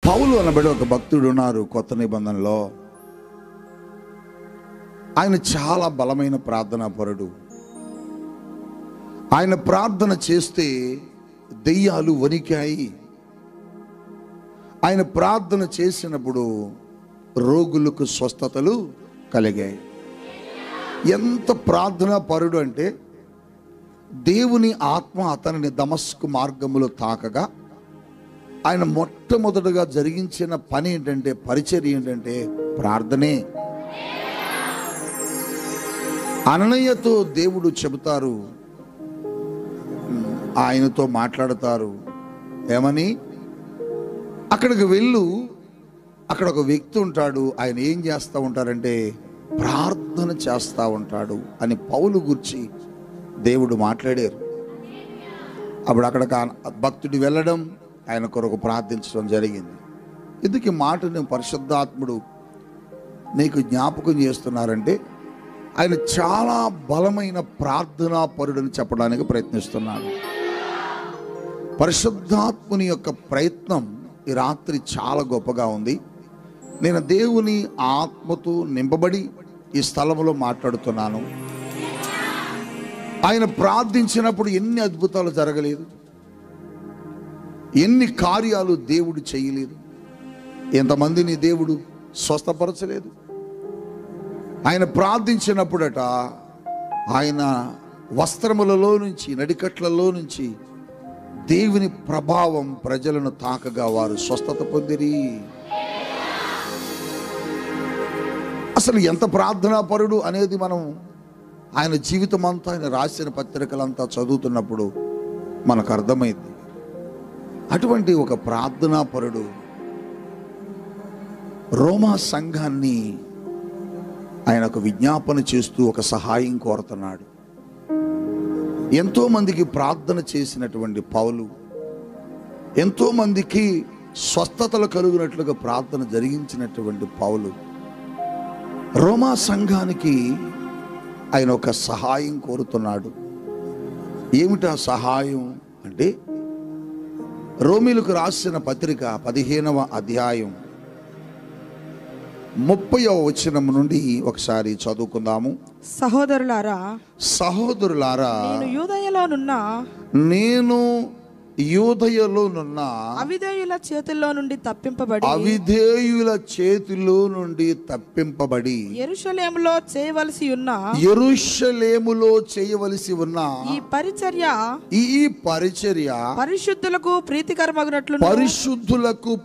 పౌలు అనబడి ఒక భక్తుడు ఉన్నారు కొత్త నిబంధనలో. ఆయన చాలా బలమైన ప్రార్థనాపరుడు. ఆయన ప్రార్థన చేస్తే దెయ్యాలు వణికాయి. ఆయన ప్రార్థన చేసినప్పుడు రోగులకు స్వస్థతలు కలిగాయి. ఎంత ప్రార్థనాపరుడు అంటే, దేవుని ఆత్మ అతనిని దమస్కు మార్గములో తాకగా ఆయన మొట్టమొదటగా జరిగించిన పని ఏంటంటే, పరిచర్య ఏంటంటే ప్రార్థనే. అననీయతో దేవుడు చెబుతారు, ఆయనతో మాట్లాడతారు. ఏమని? అక్కడికి వెళ్ళు, అక్కడ ఒక వ్యక్తి ఉంటాడు, ఆయన ఏం చేస్తూ ఉంటారంటే ప్రార్థన చేస్తూ ఉంటాడు అని పౌలు గురించి దేవుడు మాట్లాడారు. అప్పుడు అక్కడ భక్తుడు వెళ్ళడం, ఆయన కొరకు ప్రార్థించడం జరిగింది. ఎందుకు ఈ మాటను పరిశుద్ధాత్ముడు నీకు జ్ఞాపకం చేస్తున్నారంటే, ఆయన చాలా బలమైన ప్రార్థనా పరుడని చెప్పడానికి ప్రయత్నిస్తున్నాడు. పరిశుద్ధాత్ముని యొక్క ప్రయత్నం ఈ రాత్రి చాలా గొప్పగా ఉంది. నేను దేవుని ఆత్మతో నింపబడి ఈ స్థలంలో మాట్లాడుతున్నాను. ఆయన ప్రార్థించినప్పుడు ఎన్ని అద్భుతాలు జరగలేదు, ఎన్ని కార్యాలు దేవుడు చేయలేదు, ఎంతమందిని దేవుడు స్వస్థపరచలేదు. ఆయన ప్రార్థించినప్పుడట ఆయన వస్త్రములలో నుంచి, నడికట్లలో నుంచి దేవుని ప్రభావం ప్రజలను తాకగా వారు స్వస్థత పొందిరి. అసలు ఎంత ప్రార్థనాపరుడు అనేది మనం ఆయన జీవితం అంతా, ఆయన రాసిన పత్రికలంతా చదువుతున్నప్పుడు మనకు అర్థమైంది. అటువంటి ఒక ప్రార్థనాపరుడు రోమా సంఘాన్ని ఆయన ఒక విజ్ఞాపన చేస్తూ ఒక సహాయం కోరుతున్నాడు. ఎంతో మందికి ప్రార్థన చేసినటువంటి పౌలు, ఎంతో మందికి స్వస్థతలు కలుగునట్లుగా ప్రార్థన జరిగించినటువంటి పౌలు, రోమా సంఘానికి ఆయన ఒక సహాయం కోరుతున్నాడు. ఏమిటా సహాయం అంటే, రోమీలకు రాసిన పత్రిక 15వ అధ్యాయం 30వ వచనం నుండి ఒకసారి చదువుకుందాము. సహోదరులారా, నేను యూదయలోనున్న అవిధేయుల చేతుల్లో నుండి తప్పింపబడి యెరూషలేములో చేయవలసి ఉన్న ఈ పరిచర్య పరిశుద్ధులకు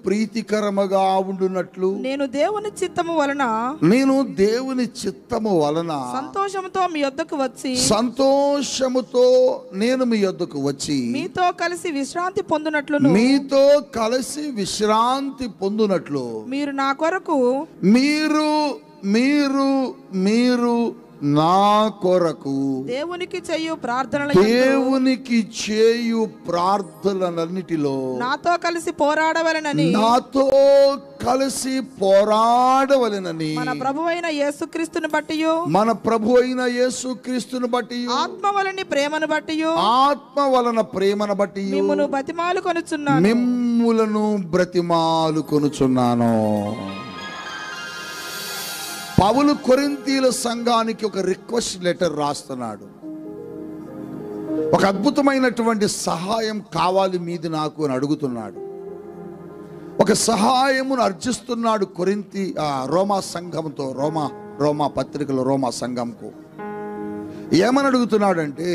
ప్రీతికరముగా ఉండునట్లు నేను దేవుని చిత్తము వలన సంతోషముతో మీ యొద్దకు వచ్చి మీతో కలిసి విశ్రాంతి పొందునట్లు మీరు నా కొరకు దేవునికి చేయు ప్రార్థనలన్నిటిలో నాతో కలిసి పోరాడవలెనని మన ప్రభువైన యేసుక్రీస్తును బట్టి ఆత్మ వలన ప్రేమను బట్టి మిమ్ములను బ్రతిమాలుకొనుచున్నాను. పౌలు కొరింథీయుల సంఘానికి ఒక రిక్వెస్ట్ లెటర్ రాస్తున్నాడు. ఒక అద్భుతమైనటువంటి సహాయం కావాలి మీది నాకు అని అడుగుతున్నాడు. ఒక సహాయమును అర్జిస్తున్నాడు రోమా సంఘంతో, రోమా పత్రికలో రోమా సంఘంకు. ఏమని అడుగుతున్నాడంటే,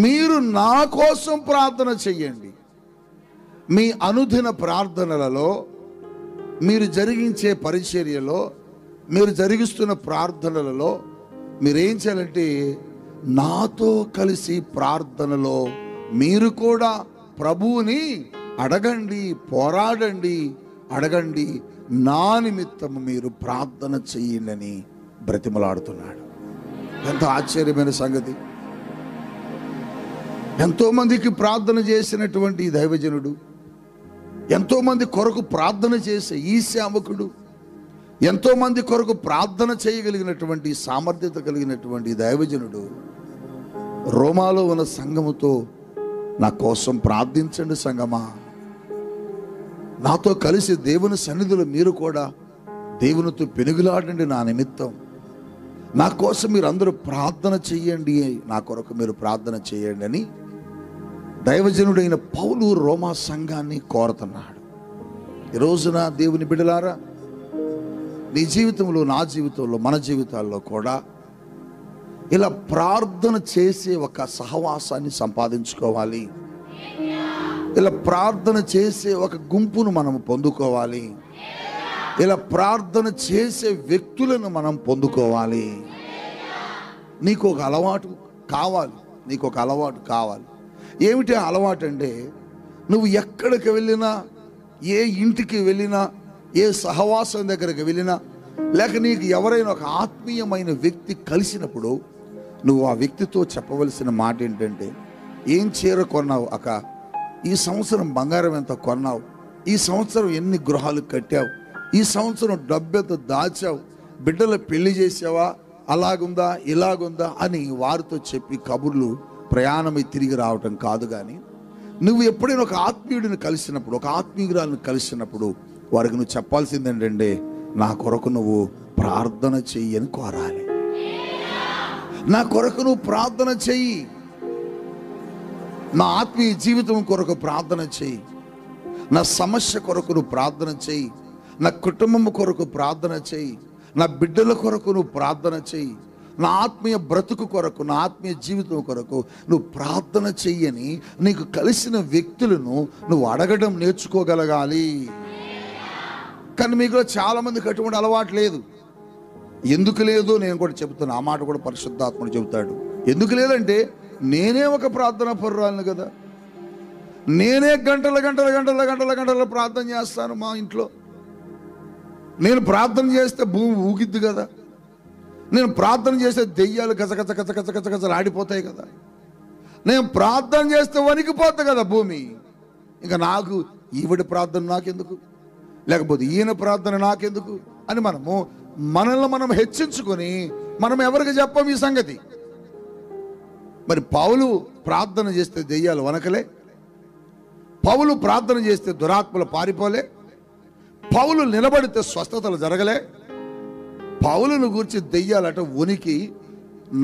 మీరు నా కోసం ప్రార్థన చెయ్యండి. మీ అనుదిన ప్రార్థనలలో, మీరు జరిగించే పరిచర్యలో, మీరు జరిగిస్తున్న ప్రార్థనలలో మీరేం చేయాలంటే, నాతో కలిసి ప్రార్థనలో మీరు కూడా ప్రభువుని అడగండి, పోరాడండి, అడగండి, నా నిమిత్తము మీరు ప్రార్థన చెయ్యండి అని బ్రతిమలాడుతున్నాడు. ఎంత ఆశ్చర్యమైన సంగతి! ఎంతో మందికి ప్రార్థన చేసినటువంటి దైవజనుడు, ఎంతో మంది కొరకు ప్రార్థన చేసే ఈ సేవకుడు, ఎంతో మంది కొరకు ప్రార్థన చేయగలిగినటువంటి సామర్థ్యత కలిగినటువంటి దైవజనుడు రోమాలో ఉన్న సంఘముతో, నా కోసం ప్రార్థించండి సంగమా, నాతో కలిసి దేవుని సన్నిధిలో మీరు కూడా దేవునితో పెనుగులాడండి నా నిమిత్తం. నా కోసం మీరు అందరూ ప్రార్థన చెయ్యండి, నా కొరకు మీరు ప్రార్థన చేయండి అని దైవజనుడైన పౌలు రోమా సంఘాన్ని కోరుతున్నాడు. ఈ రోజున దేవుని బిడ్డలారా, నీ జీవితంలో, నా జీవితంలో, మన జీవితాల్లో కూడా ఇలా ప్రార్థన చేసే ఒక సహవాసాన్ని సంపాదించుకోవాలి. ఇలా ప్రార్థన చేసే ఒక గుంపును మనం పొందుకోవాలి. ఇలా ప్రార్థన చేసే వ్యక్తులను మనం పొందుకోవాలి. నీకు ఒక అలవాటు కావాలి. నీకు ఒక అలవాటు కావాలి. ఏమిటి అలవాటు అంటే, నువ్వు ఎక్కడికి వెళ్ళినా, ఏ ఇంటికి వెళ్ళినా, ఏ సహవాసం దగ్గరికి వెళ్ళినా, లేక నీకు ఎవరైనా ఒక ఆత్మీయమైన వ్యక్తి కలిసినప్పుడు నువ్వు ఆ వ్యక్తితో చెప్పవలసిన మాట ఏంటంటే, ఏం చీర కొన్నావు అక్క, ఈ సంవత్సరం బంగారం ఎంత కొన్నావు, ఈ సంవత్సరం ఎన్ని గృహాలు కట్టావు, ఈ సంవత్సరం డబ్బెంత దాచావు, బిడ్డల పెళ్లి చేసావా, అలాగుందా ఇలాగుందా అని వారితో చెప్పి కబుర్లు ప్రయాణమై తిరిగి రావటం కాదు. కానీ నువ్వు ఎప్పుడైనా ఒక ఆత్మీయుడిని కలిసినప్పుడు, ఒక ఆత్మీయురాలను కలిసినప్పుడు వారికి నువ్వు చెప్పాల్సింది ఏంటంటే, నా కొరకు నువ్వు ప్రార్థన చెయ్యి అని కోరాలి. నా కొరకు నువ్వు ప్రార్థన చెయ్యి, నా ఆత్మీయ జీవితం కొరకు ప్రార్థన చెయ్యి, నా సమస్య కొరకు నువ్వు ప్రార్థన చెయ్యి, నా కుటుంబం కొరకు ప్రార్థన చెయ్యి, నా బిడ్డల కొరకు నువ్వు ప్రార్థన చెయ్యి, నా ఆత్మీయ బ్రతుకు కొరకు, నా ఆత్మీయ జీవితం కొరకు నువ్వు ప్రార్థన చెయ్యని నీకు కలిసిన వ్యక్తులను నువ్వు అడగడం నేర్చుకోగలగాలి. కానీ మీకు చాలా మందికి అటువంటి అలవాటు లేదు. ఎందుకు లేదు నేను కూడా చెబుతాను. ఆ మాట కూడా పరిశుద్ధాత్ముడు చెబుతాడు. ఎందుకు లేదంటే, నేనే ఒక ప్రార్థన పరురాలను కదా, నేనే గంటల గంటల గంటల గంటల గంటల ప్రార్థన చేస్తాను మా ఇంట్లో. నేను ప్రార్థన చేస్తే భూమి ఊగిద్ది కదా, నేను ప్రార్థన చేస్తే దెయ్యాలు గజగజ గజ గజ గజ గజలు ఆడిపోతాయి కదా, నేను ప్రార్థన చేస్తే వణికిపోతుంది కదా భూమి. ఇంకా నాకు ఈవిడి ప్రార్థన నాకెందుకు, లేకపోతే ఈయన ప్రార్థన నాకెందుకు అని మనల్ని మనం హెచ్చించుకొని మనం ఎవరికి చెప్పం ఈ సంగతి. మరి పౌలు ప్రార్థన చేస్తే దెయ్యాలు వనకలే, పౌలు ప్రార్థన చేస్తే దురాత్మలు పారిపోలే, పౌలు నిలబడితే స్వస్థతలు జరగలే. పౌలును గురించి దెయ్యాలట ఉనికి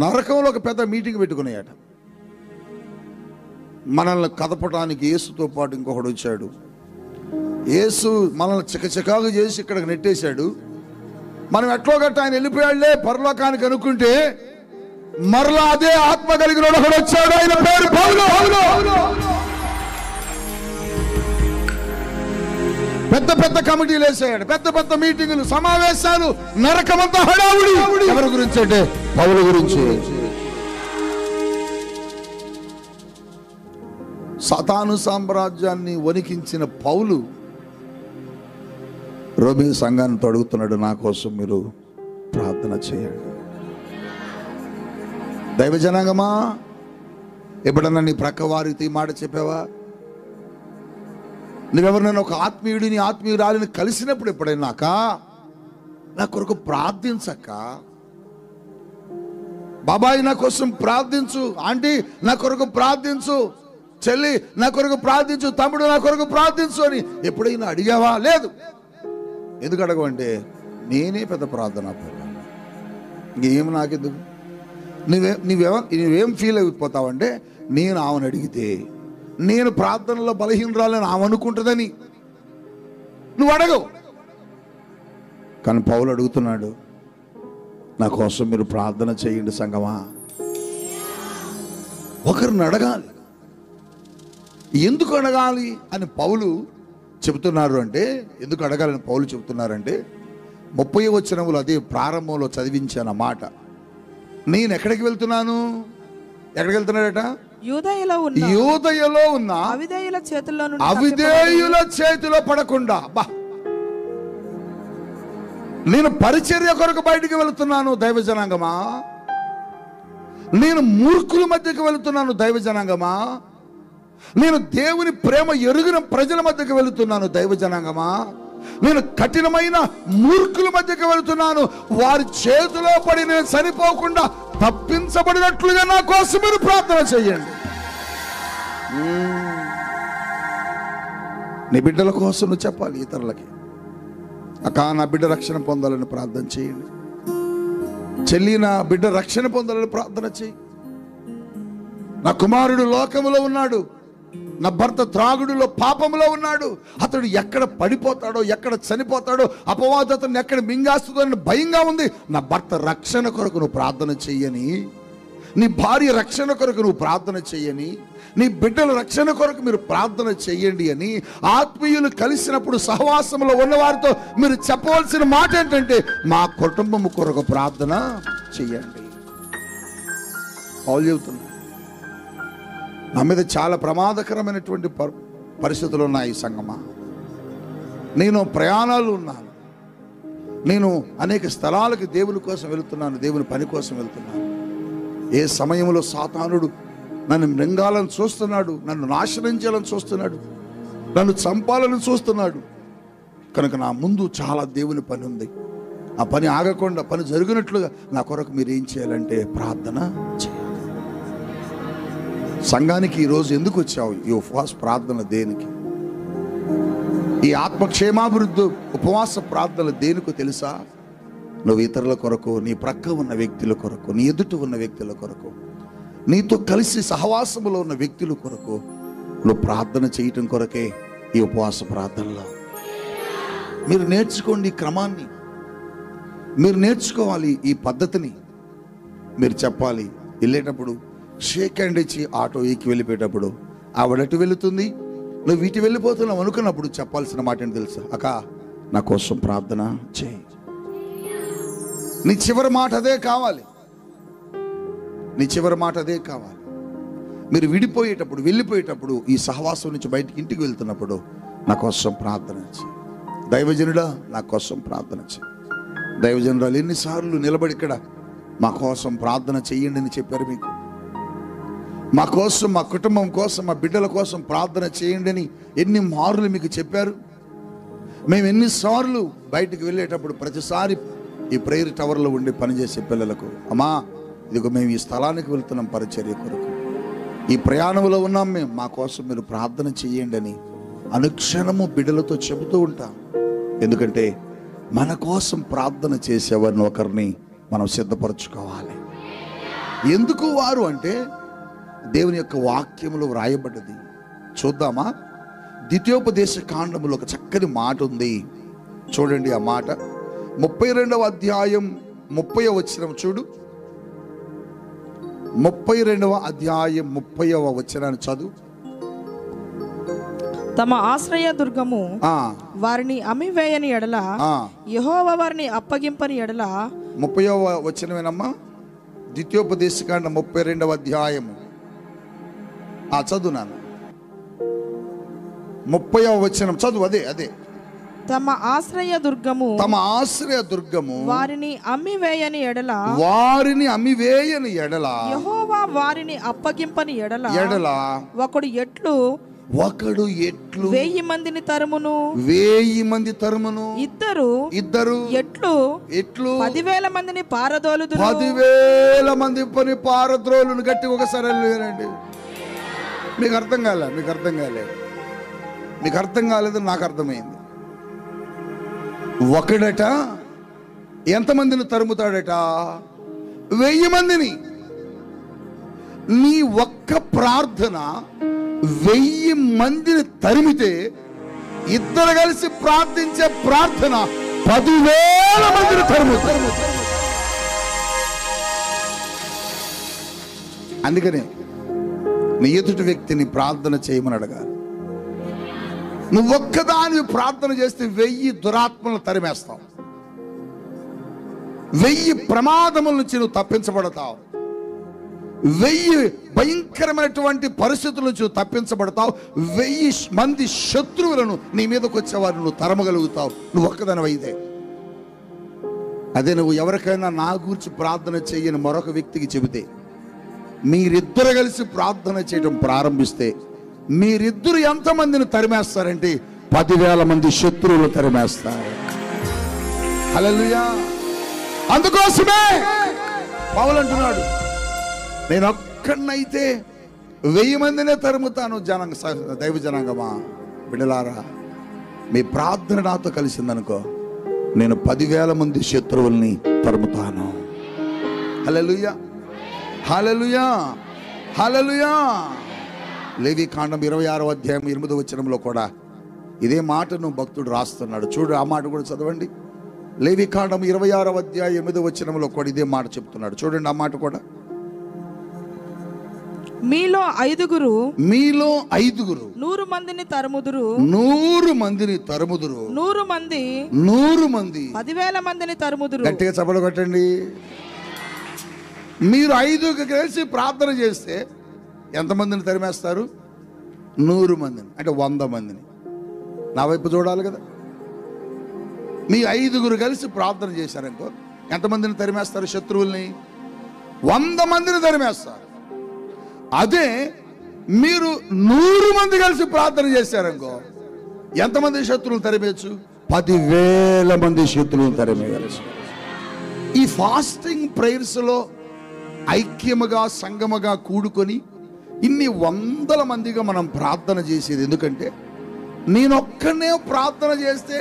నరకంలో ఒక పెద్ద మీటింగ్ పెట్టుకున్నాయట. మనల్ని కదపటానికి యేసుతో పాటు ఇంకొకడు వచ్చాడు. యేసు మనల్ని చికచికాగు చేసి ఇక్కడికి నెట్టేశాడు. మనం ఎట్లో గట్ట ఆయన వెళ్ళిపోయాడులే పరలోకానికి అనుకుంటే, మరలా అదే ఆత్మ కలిగిన ఒకడు వచ్చాడు. ఆయన పేరు పౌలు. పెద్ద పెద్ద కమిటీలు వేసాడు, పెద్ద పెద్ద మీటింగులు, సమావేశాలు, నరకమంతా హడావుడి. ఎవరి గురించి అంటే పౌలు గురించి. సాతాను సామ్రాజ్యాన్ని వణికించిన పౌలు రోమీ సంఘాన్ని అడుగుతున్నాడు, నా కోసం మీరు ప్రార్థన చేయండి. దైవజనాంగమా, ఎప్పుడన్నా నీ ప్రక్క వారితో ఈ మాట చెప్పావా? నువ్వెవరినైనా ఒక ఆత్మీయుడిని, ఆత్మీయురాలిని కలిసినప్పుడు ఎప్పుడైనాక నా కొరకు ప్రార్థించక్క, బాబాయ్ నా కోసం ప్రార్థించు, ఆంటీ నా కొరకు ప్రార్థించు, చెల్లి నా కొరకు ప్రార్థించు, తమ్ముడు నా కొరకు ప్రార్థించు అని ఎప్పుడైనా అడిగావా? లేదు. ఎందుకు అడగవంటే, నేనే పెద్ద ప్రార్థన. ఇంకేం నాకెందుకు? నువ్వేం ఫీల్ అయిపోతావంటే, నేను ఆమెను అడిగితే నేను ప్రార్థనలో బలహీనరాలని ఆమె అనుకుంటుందని నువ్వు అడగవు. కానీ పౌలు అడుగుతున్నాడు, నా కోసం మీరు ప్రార్థన చేయండి సంగమా. ఒకరిని అడగాలి. ఎందుకు అడగాలి అని పౌలు చెబుతున్నారు అంటే, ఎందుకు అడగాలని పౌలు చెబుతున్నారంటే, 30వ వచనములు అదే ప్రారంభంలో చదివించాను మాట. నేను ఎక్కడికి వెళ్తున్నాను? ఎక్కడికి వెళ్తున్నాడట? యూదయలో ఉన్న అవిధేయుల చేతిలో పడకుండా. బా, నేను పరిచర్య కొరకు బయటికి వెళుతున్నాను దైవజనాంగమా, నేను మూర్ఖుల మధ్యకి వెళుతున్నాను దైవజనాంగమా, నేను దేవుని ప్రేమ ఎరుగిన ప్రజల మధ్యకి వెళుతున్నాను దైవజనాంగమా, నేను కఠినమైన మూర్ఖుల మధ్యకి వెళుతున్నాను, వారి చేతిలో పడి నేను చనిపోకుండా తప్పించబడినట్లుగా నా కోసం మీరు ప్రార్థన చేయండి. నీ బిడ్డల కోసం నువ్వు చెప్పాలి ఇతరులకి, అక్క నా బిడ్డ రక్షణ పొందాలని ప్రార్థన చేయండి, చెల్లి నా బిడ్డ రక్షణ పొందాలని ప్రార్థన చేయి, నా కుమారుడు లోకములో ఉన్నాడు, నా భర్త త్రాగుడులో పాపములో ఉన్నాడు, అతడు ఎక్కడ పడిపోతాడో ఎక్కడ చనిపోతాడో, అపవాదు అతన్ని ఎక్కడ మింగేస్తుందో అని భయంగా ఉంది, నా భర్త రక్షణ కొరకు నువ్వు ప్రార్థన చెయ్యని, నీ భార్య రక్షణ కొరకు నువ్వు ప్రార్థన చెయ్యని, నీ బిడ్డల రక్షణ కొరకు మీరు ప్రార్థన చెయ్యండి అని ఆత్మీయులు కలిసినప్పుడు సహవాసంలో ఉన్నవారితో మీరు చెప్పవలసిన మాట ఏంటంటే, మా కుటుంబం కొరకు ప్రార్థన చెయ్యండి. చెబుతున్నా, నా మీద చాలా ప్రమాదకరమైనటువంటి పరిస్థితులు ఉన్నాయి సంగమా. నేను ప్రయాణాలు ఉన్నాను, నేను అనేక స్థలాలకు దేవుని కోసం వెళుతున్నాను, దేవుని పని కోసం వెళ్తున్నాను. ఏ సమయంలో సాతానుడు నన్ను మృంగాలను చూస్తున్నాడు, నన్ను నాశనం చేయాలని చూస్తున్నాడు, నన్ను చంపాలని చూస్తున్నాడు. కనుక నా ముందు చాలా దేవుని పని ఉంది. ఆ పని ఆగకుండా పని జరిగినట్లుగా నా కొరకు మీరు ఏం చేయాలంటే ప్రార్థన చేయాలి. సంఘానికి ఈరోజు ఎందుకు వచ్చావు? ఈ ఉపవాస ప్రార్థన దేనికి? ఈ ఆత్మక్షేమాభివృద్ధి ఉపవాస ప్రార్థనలు దేనికో తెలుసా? నువ్వు ఇతరుల కొరకు, నీ ప్రక్క ఉన్న వ్యక్తుల కొరకు, నీ ఎదుట ఉన్న వ్యక్తుల కొరకు, నీతో కలిసి సహవాసములో ఉన్న వ్యక్తుల కొరకు నువ్వు ప్రార్థన చేయటం కొరకే ఈ ఉపవాస ప్రార్థనలో. మీరు నేర్చుకోండి ఈ క్రమాన్ని, మీరు నేర్చుకోవాలి ఈ పద్ధతిని. మీరు చెప్పాలి, వెళ్ళేటప్పుడు షేక్ హ్యాండ్ ఇచ్చి ఆటో ఎక్కి వెళ్ళిపోయేటప్పుడు ఆవిడటు వెళుతుంది, నువ్వు ఇటు వెళ్ళిపోతున్నావు అనుకున్నప్పుడు చెప్పాల్సిన మాట ఏంటి తెలుసా? అక్క నా కోసం ప్రార్థన చేయి. నీ చివరి మాట అదే కావాలి, నీ చివరి మాట అదే కావాలి. మీరు విడిపోయేటప్పుడు, వెళ్ళిపోయేటప్పుడు, ఈ సహవాసం నుంచి బయటికి ఇంటికి వెళ్తున్నప్పుడు నా కోసం ప్రార్థన చేయి. దైవజనుడా నా కోసం ప్రార్థన చేయి. దైవజనురాలు ఎన్నిసార్లు నిలబడి ఇక్కడ మా కోసం ప్రార్థన చెయ్యండి అని చెప్పారు మీకు. మా కోసం, మా కుటుంబం కోసం, మా బిడ్డల కోసం ప్రార్థన చేయండి అని ఎన్ని మార్లు మీకు చెప్పారు. మేము ఎన్నిసార్లు బయటికి వెళ్ళేటప్పుడు ప్రతిసారి ఈ ప్రేయర్ టవర్లో ఉండి పనిచేసే పిల్లలకు, అమ్మా ఇదిగో మేము ఈ స్థలానికి వెళ్తున్నాం పరిచర్య కొరకు, ఈ ప్రయాణంలో ఉన్నాం మేము, మా కోసం మీరు ప్రార్థన చేయండి అని అనుక్షణము బిడ్డలతో చెబుతూ ఉంటాం. ఎందుకంటే మన కోసం ప్రార్థన చేసేవారిని ఒకరిని మనం సిద్ధపరచుకోవాలి. ఎందుకు వారు అంటే దేవుని యొక్క వాక్యములో వ్రాయబడ్డది. చూద్దామా? ద్వితీయోపదేశ కాండములో ఒక చక్కని మాట ఉంది, చూడండి. ఆ మాట 32వ అధ్యాయం 30వ వచనం చూడు. 32వ అధ్యాయం 30వ వచనాన్ని చదువు. తమ ఆశ్రయ దుర్గము వారిని అమ్మివేయని ఎడల, యెహోవా వారిని అప్పగింపని ఎడల. 30వ వచనమేనమ్మా, ద్వితీయోపదేశకాండ 32వ అధ్యాయము. చదువు నాన్న, 30వ వచనం చదువు. అదే తమ ఆశ్రయ దుర్గము, తమ ఆశ్రయ దుర్గము వారిని అమ్మివేయని ఎడల, వారిని అమ్మివేయని ఎడల, యెహోవా వారిని అప్పగింపని ఎడల, ఒకడు ఎట్లు 1000 మందిని తరుమును, 1000 మంది తరుమును, ఇద్దరు ఎట్లు 10,000 మందిని పారదోలుదురు. 10,000 మంది పని పారద్రోలును. గట్టి ఒకసారి వెళ్ళండి. మీకు అర్థం కాలేదు, మీకు అర్థం కాలేదు, నాకు అర్థమైంది. ఒకడట ఎంతమందిని తరుముతాడట? 1000 మందిని. నీ ఒక్క ప్రార్థన 1000 మందిని తరిమితే, ఇద్దరు కలిసి ప్రార్థించే ప్రార్థన 10,000 మందిని తరుముతారు. అందుకనే నీ ఎదుటి వ్యక్తిని ప్రార్థన చేయమని అడగాలి. నువ్వు ఒక్కదాని ప్రార్థన చేస్తే 1000 దురాత్మలను తరిమేస్తావు, 1000 ప్రమాదముల నుంచి నువ్వు తప్పించబడతావు, 1000 భయంకరమైనటువంటి పరిస్థితుల నుంచి నువ్వు తప్పించబడతావు, 1000 మంది శత్రువులను నీ మీదకి వచ్చేవారు నువ్వు తరమగలుగుతావు, నువ్వు ఒక్కదాని అయితే. అదే నువ్వు ఎవరికైనా నా గురించి ప్రార్థన చేయని మరొక వ్యక్తికి చెబితే, మీరిద్దరు కలిసి ప్రార్థన చేయడం ప్రారంభిస్తే, మీరిద్దరు ఎంతమందిని తరిమేస్తారంటే 10,000 మంది శత్రువులు తరిమేస్తారు. హల్లెలూయా. అందుకోసమే పౌలు అంటున్నాడు, నేను ఒక్కడినైతే 1000 మందినే తరుముతాను. దైవ జనాంగమా, బిడ్డలారా, మీ ప్రార్థన నాతో కలిసిందనుకో, నేను 10,000 మంది శత్రువుల్ని తరుముతాను. హల్లెలూయా, హల్లెలూయా, హల్లెలూయా. లేవికాండం 26వ అధ్యాయం 8వ వచనంలో కూడా ఇదే మాటను భక్తుడు రాస్తున్నాడు. చూడు, ఆ మాట కూడా చదవండి. లేవికాండం 26వ అధ్యాయం 8వ వచనంలో కూడా ఇదే మాట చెప్తున్నాడు. చూడండి ఆ మాట కూడా. మీలో ఐదుగురు 100 మందిని తరుముదురు, 100 మందిని తరుముదురు, 100 మంది 10,000 మందిని తరుముదురు. గట్టిగా చప్పలు కొట్టండి. మీరు 5 కలిసి ప్రార్థన చేస్తే ఎంతమందిని తరిమేస్తారు? 100 మందిని, అంటే 100 మందిని. నా వైపు చూడాలి కదా. మీ 5 కలిసి ప్రార్థన చేశారనుకో, ఎంతమందిని తరిమేస్తారు? శత్రువుల్ని 100 మందిని తరిమేస్తారు. అదే మీరు 100 మంది కలిసి ప్రార్థన చేశారనుకో, ఎంతమంది శత్రువులు తరిమేయచ్చు? 10,000 మంది శత్రువులు తరిమేయచ్చు. ఈ ఫాస్టింగ్ ప్రేయర్స్లో ఐక్యముగా సంగముగా కూడుకొని ఇన్ని 100 మందిగా మనం ప్రార్థన చేసేది ఎందుకంటే, నేనొక్కనే ప్రార్థన చేస్తే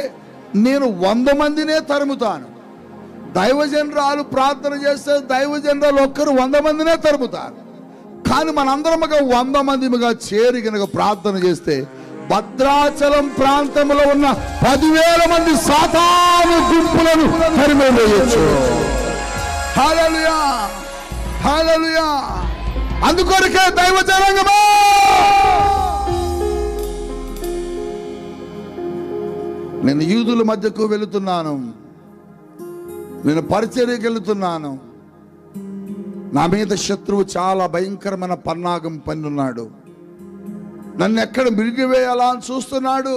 నేను 100 మందినే తరుముతాను. దైవజనరాలు ప్రార్థన చేస్తే దైవజనరాలు ఒక్కరు 100 మందినే తరుముతారు. కానీ మనందరముగా 100 మందిగా చేరి కనుక ప్రార్థన చేస్తే భద్రాచలం ప్రాంతంలో ఉన్న 10,000 మంది సాతాను గుంపులను తరిమేయవచ్చు. హల్లెలూయా, హల్లెలూయా. అందుకొరకే దైవజనాంగమా, నేను యూదుల మధ్యకు వెళుతున్నాను, నేను పరిచర్యకు వెళుతున్నాను. నా మీద శత్రువు చాలా భయంకరమైన పన్నాగం పన్నున్నాడు, నన్ను ఎక్కడ మిరిగివేయాలా అని చూస్తున్నాడు.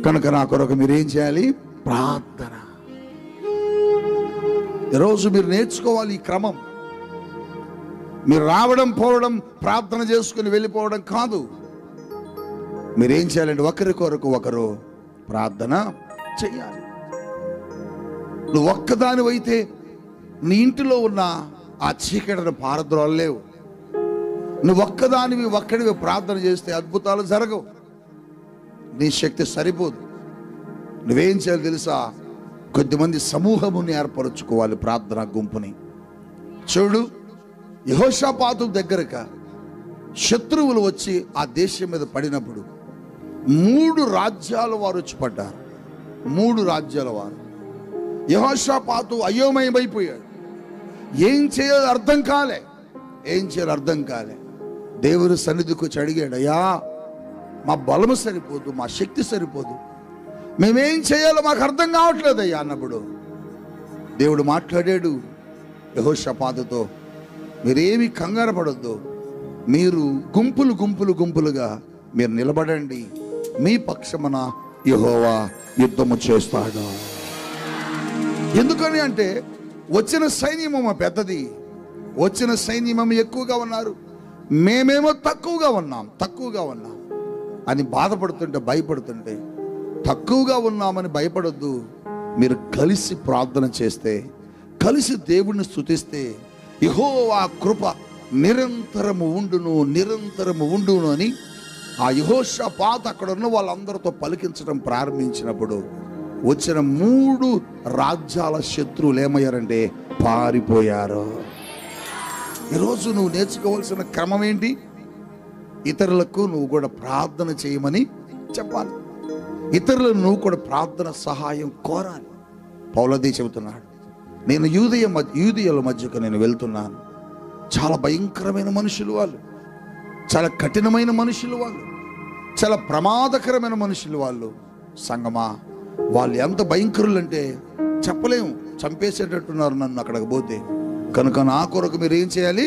కనుక నా కొరకు మీరేం చేయాలి? ప్రార్థన. ఈరోజు మీరు నేర్చుకోవాలి ఈ క్రమం. మీరు రావడం పోవడం ప్రార్థన చేసుకుని వెళ్ళిపోవడం కాదు. మీరేం చేయాలంటే ఒకరి కొరకు ఒకరు ప్రార్థన చెయ్యాలి. నువ్వు ఒక్కదానివైతే నీ ఇంటిలో ఉన్న ఆ చీకటిని పారద్రోలలేవు. నువ్వు ఒక్కడివి ప్రార్థన చేస్తే అద్భుతాలు జరగవు. నీ శక్తి సరిపోదు. నువ్వేం చేయాలి తెలుసా? కొద్దిమంది సమూహముని ఏర్పరచుకోవాలి, ప్రార్థనా గుంపుని. చూడు, యెహోషాపాతు దగ్గరగా శత్రువులు వచ్చి ఆ దేశం మీద పడినప్పుడు 3 రాజ్యాల వారు వచ్చి పడ్డారు. 3 రాజ్యాల వారు. యెహోషాపాతు అయోమయమైపోయాడు. ఏం చేయాలో అర్థం కాలే. దేవుని సన్నిధికి వచ్చి అడిగాడు, అయ్యా మా బలము సరిపోదు, మా శక్తి సరిపోదు, మేమేం చేయాలో మాకు అర్థం కావట్లేదు అయ్యా అన్నప్పుడు దేవుడు మాట్లాడాడు యెహోషాపాతుతో, మీరేమి కంగారు పడొద్దు, మీరు గుంపులుగా మీరు నిలబడండి, మీ పక్షమున యెహోవా యుద్ధము చేస్తాడు. ఎందుకని అంటే వచ్చిన సైన్యము పెద్దది, వచ్చిన సైన్యము ఎక్కువగా ఉన్నారు, మేమేమో తక్కువగా ఉన్నాం అని బాధపడుతుంటే భయపడుతుంటే, తక్కువగా ఉన్నామని భయపడొద్దు. మీరు కలిసి ప్రార్థన చేస్తే, కలిసి దేవుణ్ణి స్తుతిస్తే యెహోవా కృప నిరంతరము ఉండును అని ఆ యెహోషాపాతు అక్కడ ఉన్న వాళ్ళందరితో పలికించడం ప్రారంభించినప్పుడు వచ్చిన 3 రాజ్యాల శత్రువులు ఏమయ్యారంటే పారిపోయారు. ఈరోజు నువ్వు నేర్చుకోవాల్సిన క్రమం ఏంటి? ఇతరులకు నువ్వు కూడా ప్రార్థన చేయమని చెప్పాలి. ఇతరులను నువ్వు కూడా ప్రార్థన సహాయం కోరాలి. పౌలది చెబుతున్నాడు, నేను యూదయల మధ్యకు నేను వెళ్తున్నాను. చాలా భయంకరమైన మనుషులు వాళ్ళు, చాలా కఠినమైన మనుషులు వాళ్ళు, చాలా ప్రమాదకరమైన మనుషులు వాళ్ళు. సంగమా, వాళ్ళు ఎంత భయంకరులు అంటే చెప్పలేము, చంపేసేటట్టున్నారు నన్ను అక్కడికి పోతే. కనుక నా కొరకు మీరు ఏం చేయాలి?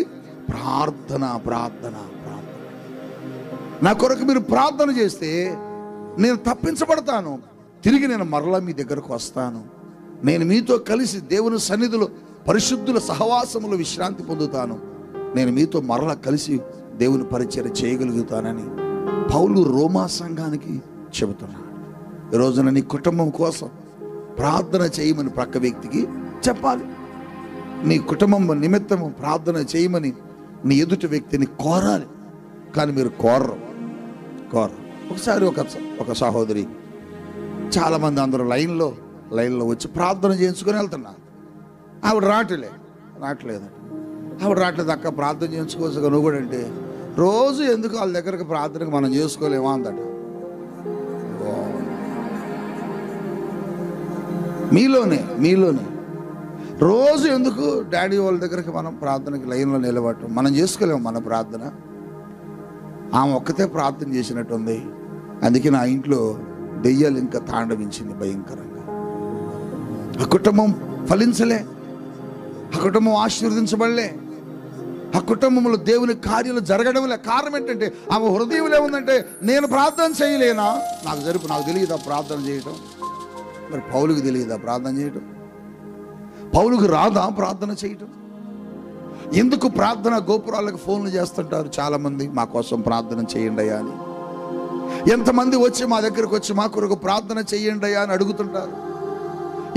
ప్రార్థన. నా కొరకు మీరు ప్రార్థన చేస్తే నేను తప్పించబడతాను, తిరిగి నేను మరలా మీ దగ్గరకు వస్తాను, నేను మీతో కలిసి దేవుని సన్నిధిలో పరిశుద్ధుల సహవాసములో విశ్రాంతి పొందుతాను, నేను మీతో మరలా కలిసి దేవుని పరిచర్య చేయగలుగుతానని పౌలు రోమా సంఘానికి చెబుతున్నాడు. ఈరోజున నీ కుటుంబం కోసం ప్రార్థన చేయమని ప్రక్క వ్యక్తికి చెప్పాలి. నీ కుటుంబం నిమిత్తము ప్రార్థన చేయమని నీ ఎదుటి వ్యక్తిని కోరాలి. కానీ మీరు కోరరు. ఒకసారి ఒక సహోదరి చాలామంది అందరూ లైన్లో వచ్చి ప్రార్థన చేయించుకొని వెళ్తున్నారు. ఆవిడ రావట్లేదు. ఆవిడ రావట్లేదు. అక్క ప్రార్థన చేయించుకోవచ్చు నువ్వు కూడా అంటే, రోజు ఎందుకు వాళ్ళ దగ్గరకు ప్రార్థనకు మనం చేసుకోలేమా అందట. మీలోనే రోజు ఎందుకు డాడీ వాళ్ళ దగ్గరికి మనం ప్రార్థనకి లైన్లో నిలబడటం, మనం చేసుకోలేము మన ప్రార్థన. ఆమె ఒక్కతే ప్రార్థన చేసినట్టుంది. అందుకే నా ఇంట్లో దెయ్యాలు ఇంకా తాండవించింది భయంకరంగా. ఆ కుటుంబం ఫలించలే, ఆ కుటుంబం ఆశీర్వదించబడలే, ఆ కుటుంబంలో దేవుని కార్యాలు జరగడంలే. కారణం ఏంటంటే ఆమె హృదయంలో ఏముందంటే, నేను ప్రార్థన చేయలేనా, నాకు తెలియదా ప్రార్థన చేయటం. మరి పౌలుకి తెలియదా ప్రార్థన చేయటం? పౌలుకు రాదా ప్రార్థన చేయటం? ఎందుకు ప్రార్థన గోపురాలకు ఫోన్లు చేస్తుంటారు చాలామంది, మా కోసం ప్రార్థన చేయండి అయ్యా అని. ఎంతమంది వచ్చి మా దగ్గరకు వచ్చి మా కొరకు ప్రార్థన చేయండి అయ్యా అని అడుగుతుంటారు.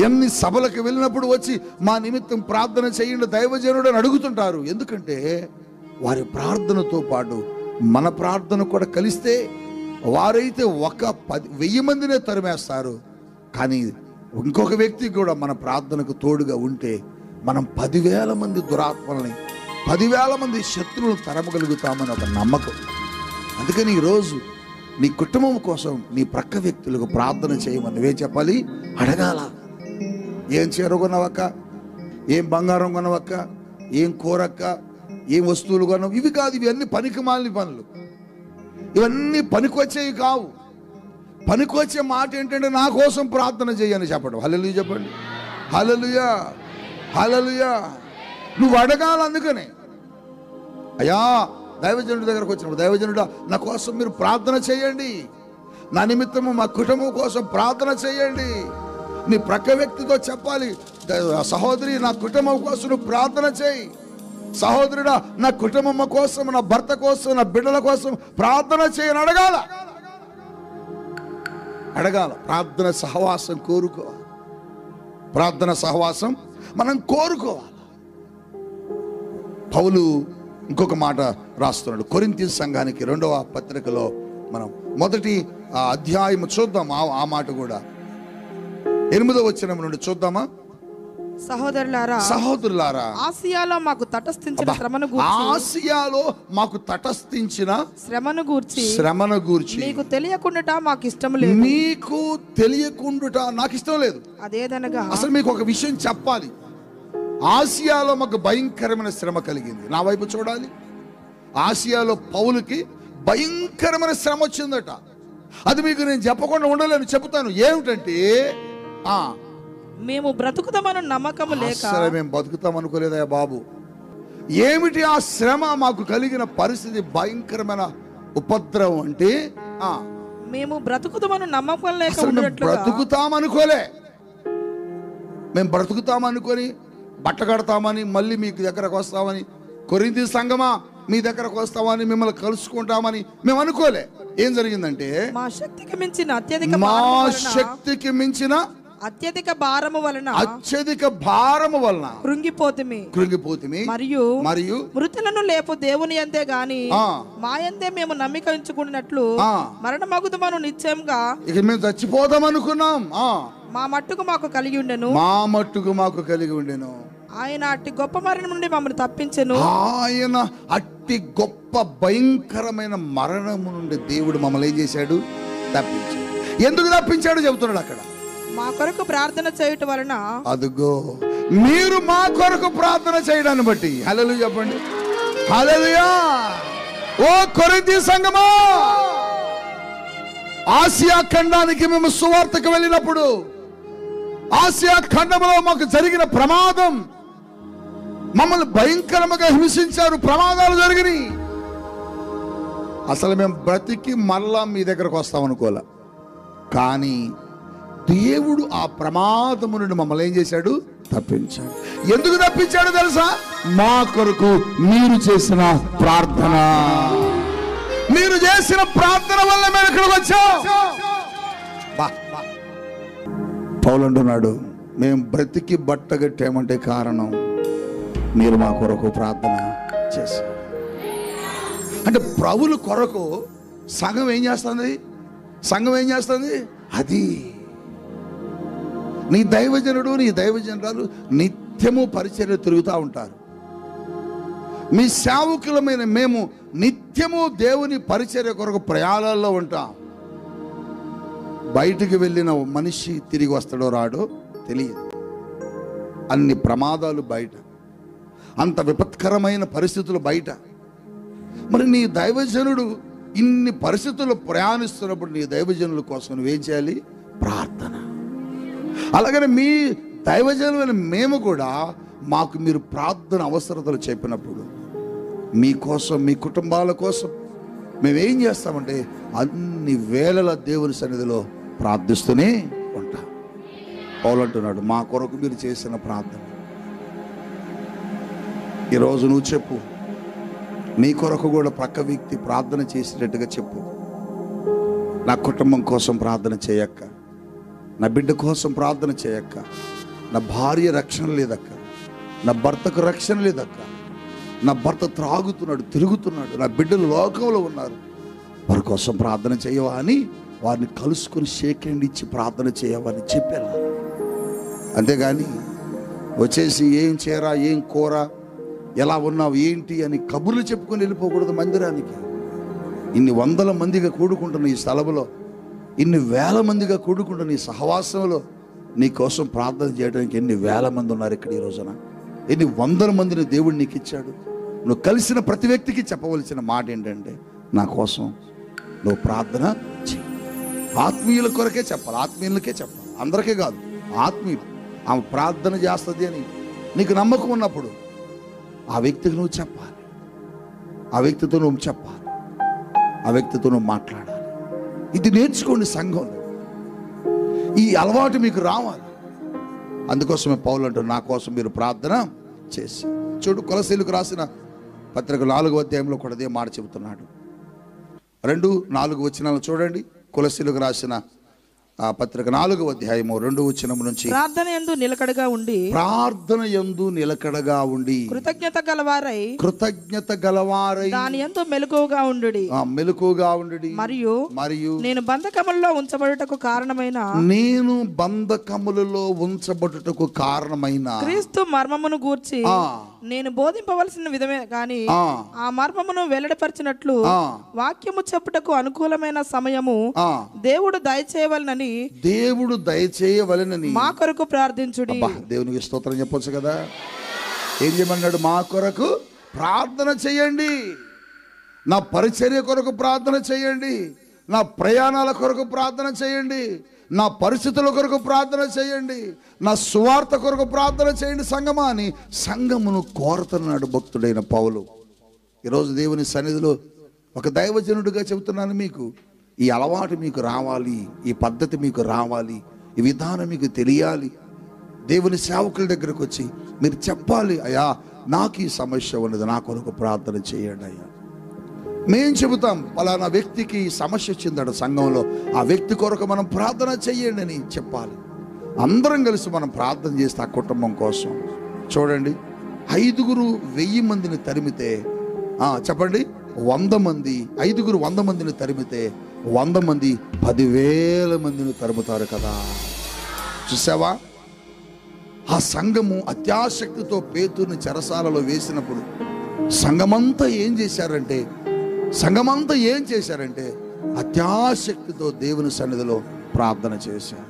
ఎన్ని సభలకు వెళ్ళినప్పుడు వచ్చి మా నిమిత్తం ప్రార్థన చేయండి దైవజనుడు అని అడుగుతుంటారు. ఎందుకంటే వారి ప్రార్థనతో పాటు మన ప్రార్థన కూడా కలిస్తే వారైతే 1000 మందినే తరిమేస్తారు. కానీ ఇంకొక వ్యక్తి కూడా మన ప్రార్థనకు తోడుగా ఉంటే మనం 10,000 మంది దురాత్మల్ని, 10,000 మంది శత్రువులను తరమగలుగుతామని ఒక నమ్మకం. అందుకని ఈరోజు నీ కుటుంబం కోసం నీ ప్రక్క వ్యక్తులకు ప్రార్థన చేయమని నువ్వే చెప్పాలి, అడగాల. ఏం చీర కొనవక్క, ఏం బంగారం కొనవక్క, ఏం కూరక్క, ఏం వస్తువులు కొనవు, ఇవి కాదు. ఇవన్నీ పనికిమాలిన పనులు, ఇవన్నీ పనికొచ్చేవి కావు. పనికొచ్చే మాట ఏంటంటే నా కోసం ప్రార్థన చేయని చెప్పడం. హల్లెలూయా చెప్పండి. హల్లెలూయా, హల్లెలూయా. నువ్వు అడగాలి. అందుకనే అయ్యా దైవజనుడి దగ్గరకు వచ్చినప్పుడు, దైవజనుడా నా కోసం మీరు ప్రార్థన చేయండి, నా నిమిత్తము మా కుటుంబం కోసం ప్రార్థన చేయండి. నీ ప్రక్క వ్యక్తితో చెప్పాలి, సహోదరి నా కుటుంబం కోసం నువ్వు ప్రార్థన చేయి, సహోదరుడా నా కుటుంబం కోసం, నా భర్త కోసం, నా బిడ్డల కోసం ప్రార్థన చేయని అడగాల. ప్రార్థన సహవాసం కోరుకోవాలి. ప్రార్థన సహవాసం మనం కోరుకోవాలి. పౌలు ఇంకొక మాట రాస్తున్నాడు కొరింథీ సంఘానికి 2వ పత్రికలో. మనం మొదటి అధ్యాయం చూద్దాం. ఆ మాట కూడా 8వ వచనం నుండి చూద్దామా? సహోదరులారా, ఆసియాలో మాకు తటస్థించిన శ్రమను గూర్చి మీకు తెలియకుండా మాకు ఇష్టం లేదు. మీకు తెలియకుండా నాకు ఇష్టం లేదు. అదేదనగా, అసలు మీకు ఒక విషయం చెప్పాలి. ఆసియాలో మాకు భయంకరమైన శ్రమ కలిగింది. నా వైపు చూడాలి. ఆసియాలో పౌలుకి భయంకరమైన శ్రమ వచ్చిందట. అది మీకు నేను చెప్పకుండా ఉండలేను, చెబుతాను. ఏమిటంటే మేము బ్రతుకుతామని నమ్మకం లేక, మేము బతుకుతాం అనుకోలేదయ్యా బాబు. ఏమిటి ఆ శ్రమ? మాకు కలిగిన పరిస్థితి భయంకరమైన ఉపద్రవం. అంటే మేము బ్రతుకుతామని నమ్మకం లేక, బ్రతుకుతామనుకోలే. మేము బ్రతుకుతామనుకొని బట్ట కడతామని, మళ్ళీ మీకు దగ్గరకు వస్తామని, కొరింథీ సంఘమా మీ దగ్గరకు వస్తామని, మిమ్మల్ని కలుసుకుంటామని మేము అనుకోలే. ఏం జరిగిందంటే మా శక్తికి మించిన అత్యధిక భారము వలన కృంగిపోతిమి మరియు మృతులను లేపు దేవుని అంతే గాని మా యందే మేము నమ్మిక ఉంచుకున్నట్లు మరణమగుదుమను నిశ్చయంగా ఇక మేము చచ్చిపోదాం అనుకున్నాం. మా మట్టుకు మాకు కలిగి ఉండెను. ఆయన అట్టి గొప్ప మరణం నుండి మమ్మల్ని తప్పించెను. ఆయన అట్టి గొప్ప భయంకరమైన మరణము నుండి దేవుడు మమ్మల్ని ఏం చేశాడు? తప్పించాడు. ఎందుకు తప్పించాడు చెబుతున్నాడు అక్కడ. మా కొరకు ప్రార్థన చేయటం వలన. అదుగో మీరు మా కొరకు ప్రార్థన చేయడాన్ని బట్టి. హల్లెలూయా చెప్పండి. హల్లెలూయా. ఓ కొరింథీ సంఘమా, ఆసియా ఖండానికి మేము సువార్తకు వెళ్ళినప్పుడు ఆసియా ఖండంలో మాకు జరిగిన ప్రమాదం, మమ్మల్ని భయంకరంగా హింసించారు, ప్రమాదాలు జరిగినాయి. అసలు మేము బ్రతికి మళ్ళా మీ దగ్గరకు వస్తామనుకోలే. కానీ దేవుడు ఆ ప్రమాదము నుండి మమ్మల్ని ఏం చేశాడు? తప్పించాడు. ఎందుకు తప్పించాడు తెలుసా? మా కొరకు మీరు చేసిన ప్రార్థన. మీరు చేసిన ప్రార్థన వల్ల మేము ఇక్కడికి వచ్చాం. పౌలు అంటున్నాడు, మేము బ్రతికి బట్టగట్టామంటే కారణం మీరు మా కొరకు ప్రార్థన చేశారు. అంటే ప్రభుల కొరకు సంఘం ఏం చేస్తుంది? అది నీ దైవజనుడు నీ దైవజనురాలు నిత్యము పరిచర్య తిరుగుతూ ఉంటారు. మీ సేవకులమైన మేము నిత్యము దేవుని పరిచర్య కొరకు ప్రయాణాల్లో ఉంటాం. బయటికి వెళ్ళిన మనిషి తిరిగి వస్తాడో రాడో తెలియదు. అన్ని ప్రమాదాలు బయట, అంత విపత్కరమైన పరిస్థితులు బయట. మరి నీ దైవజనుడు ఇన్ని పరిస్థితుల్లో ప్రయాణిస్తున్నప్పుడు నీ దైవజనుల కోసం నువ్వేం చేయాలి? ప్రార్థన. అలాగనే మీ దైవజనులైన మేము కూడా మాకు మీరు ప్రార్థన అవసరతలు చెప్పినప్పుడు మీకోసం, మీ కుటుంబాల కోసం మేమేం చేస్తామంటే అన్ని వేళల దేవుని సన్నిధిలో ప్రార్థిస్తూనే ఉంటాం. పౌలు అంటున్నాడు, మా కొరకు మీరు చేసిన ప్రార్థన. ఈరోజు నువ్వు చెప్పు, నీ కొరకు కూడా ప్రక్క వ్యక్తి ప్రార్థన చేసేటట్టుగా చెప్పు. నా కుటుంబం కోసం ప్రార్థన చేయక్క, నా బిడ్డ కోసం ప్రార్థన చేయక్క, నా భార్య రక్షణ లేదక్క, నా భర్తకు రక్షణ లేదక్క, నా భర్త త్రాగుతున్నాడు, తిరుగుతున్నాడు, నా బిడ్డలు లోకంలో ఉన్నారు, వారి కోసం ప్రార్థన చేయవా అని వారిని కలుసుకొని షేక్ హ్యాండ్ ఇచ్చి ప్రార్థన చేయవని చెప్పాను. అంతేగాని వచ్చేసి ఏం చేరా, ఏం కూర, ఎలా ఉన్నావు, ఏంటి అని కబుర్లు చెప్పుకొని వెళ్ళిపోకూడదు మందిరానికి. ఇన్ని వందల మందిగా కూడుకుంటున్న ఈ స్థలంలో, ఇన్ని వేల మందిగా కూడుకుంటున్న ఈ సహవాసంలో నీ కోసం ప్రార్థన చేయడానికి ఎన్ని వేల మంది ఉన్నారు ఇక్కడ ఈ రోజున. ఎన్ని వందల మందిని దేవుడు నీకు ఇచ్చాడు. నువ్వు కలిసిన ప్రతి వ్యక్తికి చెప్పవలసిన మాట ఏంటంటే, నా కోసం నువ్వు ప్రార్థన చేయి. ఆత్మీయుల కొరకే చెప్పాలి, ఆత్మీయులకే చెప్పాలి, అందరికీ కాదు. ఆత్మీయులు ఆమె ప్రార్థన చేస్తుంది అని నీకు నమ్మకం ఉన్నప్పుడు ఆ వ్యక్తికి నువ్వు చెప్పాలి, ఆ వ్యక్తితో నువ్వు చెప్పాలి, ఆ వ్యక్తితో నువ్వు మాట్లాడాలి. ఇది నేర్చుకోండి సంఘంలో. ఈ అలవాటు మీకు రావాలి. అందుకోసమే పౌలు అంటారు, నా కోసం మీరు ప్రార్థన చేసి. చూడు, కొలసీలకు రాసిన పత్రిక 4వ అధ్యాయంలో కూడా అదే మాట చెబుతున్నాడు. 2-4 వచనాలు చూడండి. కొలసీలకు రాసిన ఆ పత్రిక 4వ అధ్యాయము 2వ వచనం నుంచి, ప్రార్థన యందు నిలకడగా ఉండి, ప్రార్థన యందు నిలకడగా ఉండి, కృతజ్ఞత గలవారై దాని యందు మెలకువగా ఉండుడి, మరియు నేను బంధకములలో ఉంచబడుటకు కారణమైన క్రీస్తు మర్మమును గూర్చి నేను బోధింపవలసిన విధమే గాని ఆ మర్మమును వెల్లడిపరిచినట్లు వాక్యము చెప్పుటకు అనుకూలమైన సమయము దేవుడు దయచేయవలెనని మా కొరకు ప్రార్థించుడి. దేవునికి స్తోత్రం చెప్పొచ్చు కదా. ఏం చేయమన్నాడు? మా కొరకు ప్రార్థన చేయండి, నా పరిచర్య కొరకు ప్రార్థన చేయండి, నా ప్రయాణాల కొరకు ప్రార్థన చేయండి, నా పరిస్థితుల కొరకు ప్రార్థన చేయండి, నా సువార్త కొరకు ప్రార్థన చేయండి సంగమా అని సంఘమును కోరుతున్నాడు భక్తుడైన పౌలు. ఈరోజు దేవుని సన్నిధిలో ఒక దైవజనుడిగా చెబుతున్నాను, మీకు ఈ అలవాటు మీకు రావాలి, ఈ పద్ధతి మీకు రావాలి, ఈ విధానం మీకు తెలియాలి. దేవుని సేవకుల దగ్గరకు వచ్చి మీరు చెప్పాలి, అయ్యా నాకు ఈ సమస్య ఉన్నది, నా కొరకు ప్రార్థన చేయండి అయ్యా. మేం చెబుతాం, పలానా వ్యక్తికి సమస్య వచ్చిందట సంఘంలో, ఆ వ్యక్తి కొరకు మనం ప్రార్థన చెయ్యండి అని చెప్పాలి. అందరం కలిసి మనం ప్రార్థన చేస్తే ఆ కుటుంబం కోసం. చూడండి, 5 1000 మందిని తరిమితే చెప్పండి 100 మంది, 5 100 మందిని తరిమితే 100 మంది 10,000 మందిని తరుముతారు కదా. చూసావా? ఆ సంఘము అత్యాశక్తితో పేతురుని చెరసాలలో వేసినప్పుడు సంఘమంతా ఏం చేశారంటే అత్యాశక్తితో దేవుని సన్నిధిలో ప్రార్థన చేశారు.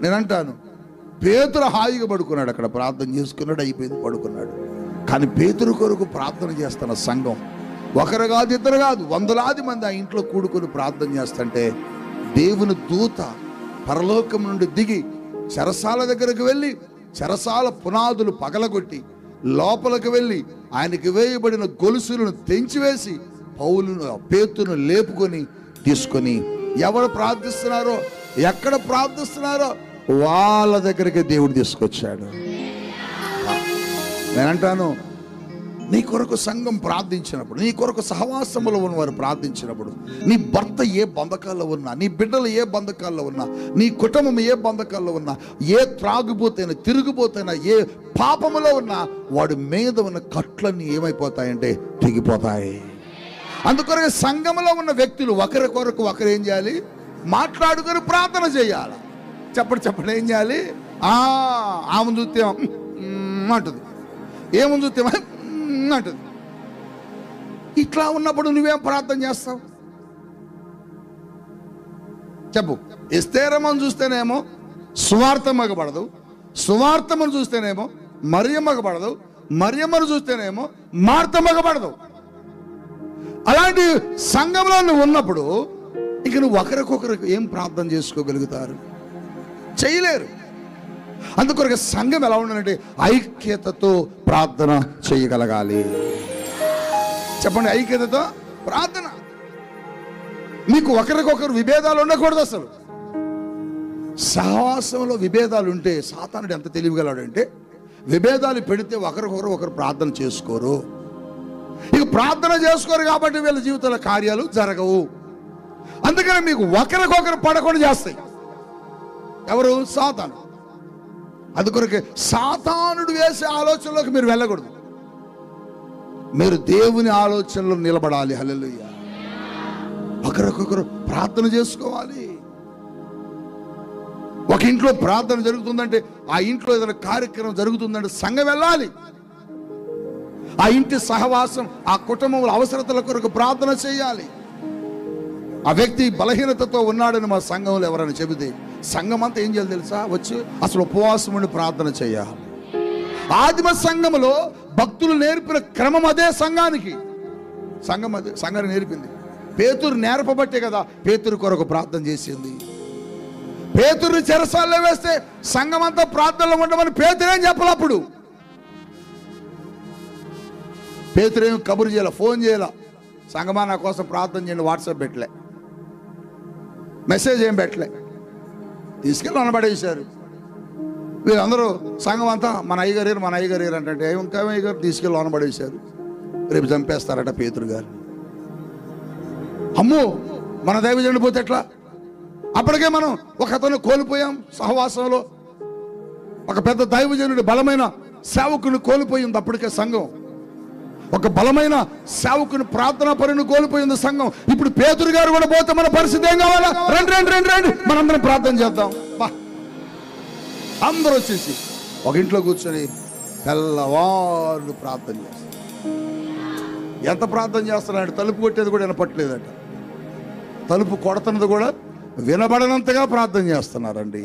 నేనంటాను, పేతురు హాయిగా పడుకున్నాడు, అక్కడ ప్రార్థన చేసుకున్నాడు, అయిపోయింది, పడుకున్నాడు. కానీ పేతురు కొరకు ప్రార్థన చేస్తున్న సంఘం ఒకరు కాదు, ఇద్దరు కాదు, వందలాది మంది ఆ ఇంట్లో కూడుకొని ప్రార్థన చేస్తుంటే దేవుని దూత పరలోకం నుండి దిగి చెరసాల దగ్గరకు వెళ్ళి చెరసాల పునాదులు పగలగొట్టి లోపలికి వెళ్ళి ఆయనకి వేయబడిన గొలుసులను తెంచివేసి పేతురును లేపుకొని తీసుకొని ఎవరు ప్రార్థిస్తున్నారో, ఎక్కడ ప్రార్థిస్తున్నారో వాళ్ళ దగ్గరికి దేవుడు తీసుకొచ్చాడు. నేనంటాను, నీ కొరకు సంఘం ప్రార్థించినప్పుడు, నీ కొరకు సహవాసములో ఉన్నవారు ప్రార్థించినప్పుడు, నీ భర్త ఏ బంధకాల్లో ఉన్నా, నీ బిడ్డలు ఏ బంధకాల్లో ఉన్నా, నీ కుటుంబం ఏ బంధకాల్లో ఉన్నా, ఏ త్రాగుబోతైనా తిరుగుబోతైనా ఏ పాపములో ఉన్నా, వాడి మీద ఉన్న కట్లన్నీ ఏమైపోతాయంటే తెగిపోతాయి. అందుకొరకు సంఘములో ఉన్న వ్యక్తులు ఒకరి కొరకు ఒకరు ఏం చేయాలి? మాట్లాడుకొని ప్రార్థన చేయాలి. చెప్పండి ఏం చేయాలి? ఆమెను చూస్తే అంటుంది, ఏమని చూస్తే అంటుంది. ఇట్లా ఉన్నప్పుడు నువ్వేం ప్రార్థన చేస్తావు చెప్పు? ఎస్తేరమ్మను చూస్తేనేమో సువార్త మగబడదు, సువార్తమ్మను చూస్తేనేమో మరియ మగబడదు, మరియమ్మను చూస్తేనేమో మార్త మగబడదు. అలాంటి సంఘంలో నువ్వు ఉన్నప్పుడు ఇక నువ్వు ఒకరికొకరికి ఏం ప్రార్థన చేసుకోగలుగుతారు? చేయలేరు. అందుకొరకు సంఘం ఎలా ఉండాలంటే ఐక్యతతో ప్రార్థన చేయగలగాలి. చెప్పండి, ఐక్యతతో ప్రార్థన. మీకు ఒకరికొకరు విభేదాలు ఉండకూడదు. అసలు సహవాసంలో విభేదాలు ఉంటే సాతానుడు ఎంత తెలివిగలడంటే విభేదాలు పెడితే ఒకరు ప్రార్థన చేసుకోరు. ఇక ప్రార్థన చేసుకోరు కాబట్టి వీళ్ళ జీవితాల కార్యాలు జరగవు. అందుకని మీకు ఒకరికొకరు పడకుండా చేస్తాయి ఎవరు? సాతాను. అందుకొరకే సాతానుడు వేసే ఆలోచనలోకి మీరు వెళ్ళకూడదు. మీరు దేవుని ఆలోచనలో నిలబడాలి. హల్లెలూయా. ఒకరికొకరు ప్రార్థన చేసుకోవాలి. ఒక ఇంట్లో ప్రార్థన జరుగుతుందంటే, ఆ ఇంట్లో ఏదైనా కార్యక్రమం జరుగుతుందంటే సంఘం వెళ్ళాలి. ఆ ఇంటి సహవాసం, ఆ కుటుంబంలో అవసరతల కొరకు ప్రార్థన చేయాలి. ఆ వ్యక్తి బలహీనతతో ఉన్నాడని మా సంఘంలో ఎవరైనా చెబితే సంఘం అంతా ఏం చేయాలి తెలుసా? వచ్చి అసలు ఉపవాసం ఉండి ప్రార్థన చేయాలి. ఆదిమ సంఘములో భక్తులు నేర్పిన క్రమం అదే సంఘానికి. సంఘాన్ని నేర్పింది. పేతురు నేర్పబట్టే కదా పేతురు కొరకు ప్రార్థన చేసింది. పేతురు చెరసాల్లో వేస్తే సంఘం అంతా ప్రార్థనలో ఉండమని పేతురేం చెప్పాలి? అప్పుడు పేతురేం కబురు చేయాల, ఫోన్ చేయాల, సంఘమా నా కోసం ప్రార్థన చేయండి, వాట్సాప్ పెట్టలే, మెసేజ్ ఏం పెట్టలే, తీసుకెళ్ళి అనబడేశారు. వీళ్ళందరూ సంఘం అంతా మన అయ్యగారు అంటే ఇంకా అయ్యగారు తీసుకెళ్ళి అనబడేశారు. రేపు చంపేస్తారట పేతురు గారు. అమ్మో, మన దైవజనుడు పోతే ఎట్లా? అప్పటికే మనం ఒక అతను కోల్పోయాం సహవాసంలో. ఒక పెద్ద దైవజనుడు, బలమైన సేవకుని కోల్పోయింది అప్పటికే సంఘం. ఒక బలమైన సేవకుని, ప్రార్థనా పరుని కోల్పోయింది సంఘం. ఇప్పుడు పేతురు గారు కూడా పోతే మన పరిస్థితి ఏం కావాలా? రండి మనందరం ప్రార్థన చేద్దాం. అందరూ వచ్చేసి ఒక ఇంట్లో కూర్చొని తెల్లవారు ప్రార్థన చేస్తారు. ఎంత ప్రార్థన చేస్తున్నాడు? తలుపు కొట్టేది కూడా వినపట్లేదట, తలుపు కొడుతున్నది కూడా వినబడనంతగా ప్రార్థన చేస్తున్నారండి.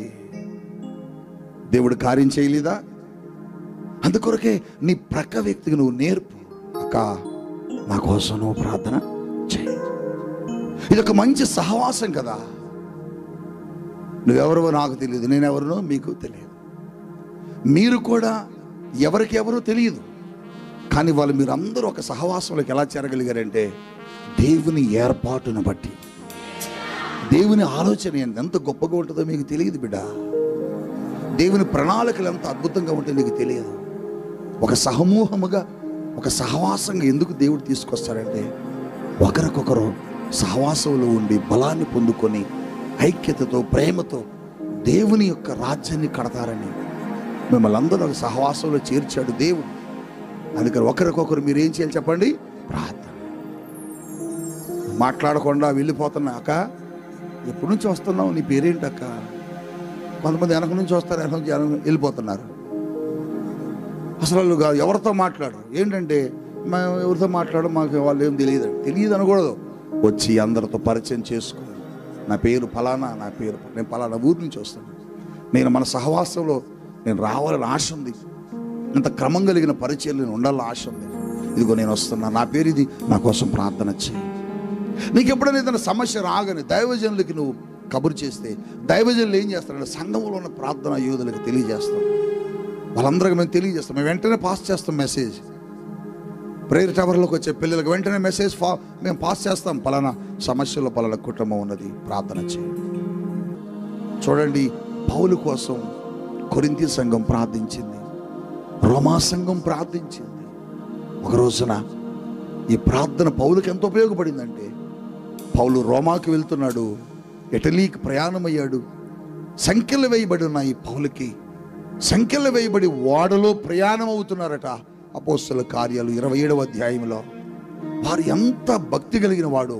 దేవుడు కార్యం చేయలేదా? అందుకొరకే నీ ప్రక్క వ్యక్తికి నువ్వు నేర్పు, అక్క నా కోసం నువ్వు ప్రార్థన చేయి. ఇది ఒక మంచి సహవాసం కదా. నువ్వెవరో నాకు తెలియదు, నేనెవరినో మీకు తెలియదు, మీరు కూడా ఎవరికెవరో తెలియదు. కానీ మీరందరూ ఒక సహవాసంలోకి ఎలా చేరగలిగారంటే దేవుని ఏర్పాటును బట్టి. దేవుని ఆలోచన ఎంత గొప్పగా ఉంటుందో మీకు తెలియదు బిడ్డ. దేవుని ప్రణాళికలు ఎంత అద్భుతంగా ఉంటుందో నీకు తెలియదు. ఒక సమూహముగా, ఒక సహవాసంగా ఎందుకు దేవుడు తీసుకొస్తాడంటే ఒకరికొకరు సహవాసంలో ఉండి బలాన్ని పొందుకొని ఐక్యతతో, ప్రేమతో దేవుని యొక్క రాజ్యాన్ని కడతారని మిమ్మల్ని అందరూ ఒక సహవాసంలో చేర్చాడు దేవుడు. అందుకని ఒకరికొకరు మీరు ఏం చేయాలి చెప్పండి? ప్రార్థన. మాట్లాడకుండా వెళ్ళిపోతున్నా, అక్క ఎప్పటి నుంచి వస్తున్నావు, నీ పేరేంటి అక్క? కొంతమంది వెనక నుంచి వస్తారు, వెనక నుంచి వెళ్ళిపోతున్నారు. అసలు వాళ్ళు ఎవరితో మాట్లాడరు. ఏంటంటే మేము ఎవరితో మాట్లాడడం మాకు వాళ్ళు ఏం తెలియదు అనకూడదు. వచ్చి అందరితో పరిచయం చేసుకుని, నా పేరు ఫలానా, నేను ఫలానా ఊరి నుంచి వస్తాను, నేను మన సహవాసంలో నేను రావాలని ఆశ ఉంది, ఇంత క్రమం కలిగిన పరిచయం నేను ఉండాలని ఆశ ఉంది, ఇదిగో నేను వస్తున్నా, నా పేరు ఇది, నా కోసం ప్రార్థన చేయి. నీకు ఎప్పుడైనా ఏదైనా సమస్య రాగానే దైవజనులకి నువ్వు కబురు చేస్తే దైవజనులు ఏం చేస్తారంటే సంఘంలో ఉన్న ప్రార్థనా యోధులకు తెలియజేస్తాం. వాళ్ళందరికీ మేము తెలియజేస్తాం. మేము వెంటనే పాస్ చేస్తాం మెసేజ్. ప్రేయర్ టవర్లోకి వచ్చే పిల్లలకు వెంటనే మెసేజ్ మేము పాస్ చేస్తాం, పలానా సమస్యలో పలానా కుటుంబం ఉన్నది, ప్రార్థన చేయండి. చూడండి, పౌలు కోసం కొరింథీ సంఘం ప్రార్థించింది, రోమా సంఘం ప్రార్థించింది. ఒక రోజున ఈ ప్రార్థన పౌలుకి ఎంత ఉపయోగపడిందంటే, పౌలు రోమాకి వెళ్తున్నాడు, ఇటలీకి ప్రయాణమయ్యాడు. సంఖ్యలు వేయబడి ఉన్నాయి పౌలుకి. సంఖ్యలు వేయబడి ఓడలో ప్రయాణం అవుతున్నారట. అపోస్తల కార్యాలు 27వ అధ్యాయంలో. వారు ఎంత భక్తి కలిగిన వాడు,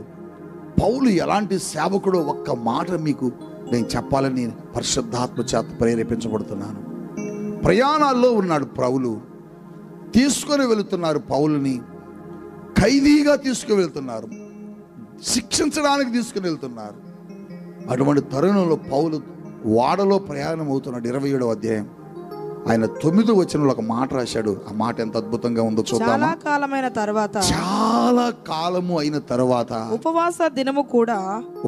పౌలు ఎలాంటి సేవకుడో ఒక్క మాట మీకు నేను చెప్పాలని పరిశుద్ధాత్మ చేత ప్రేరేపించబడుతున్నాను. ప్రయాణాల్లో ఉన్నాడు పౌలు. తీసుకొని వెళుతున్నారు పౌలుని, ఖైదీగా తీసుకుని వెళ్తున్నారు, శిక్షించడానికి తీసుకుని వెళ్తున్నారు. అటువంటి తరుణంలో పౌలు వాడలో ప్రయాణం అవుతున్నాడు. 27వ అధ్యాయం ఆయన 9వ వచనంలో ఒక మాట రాశాడు. ఆ మాట ఎంత అద్భుతంగా ఉందో చూద్దామా. చాలా కాలమైన తర్వాత, చాలా కాలము అయిన తర్వాత, ఉపవాస దినము కూడా,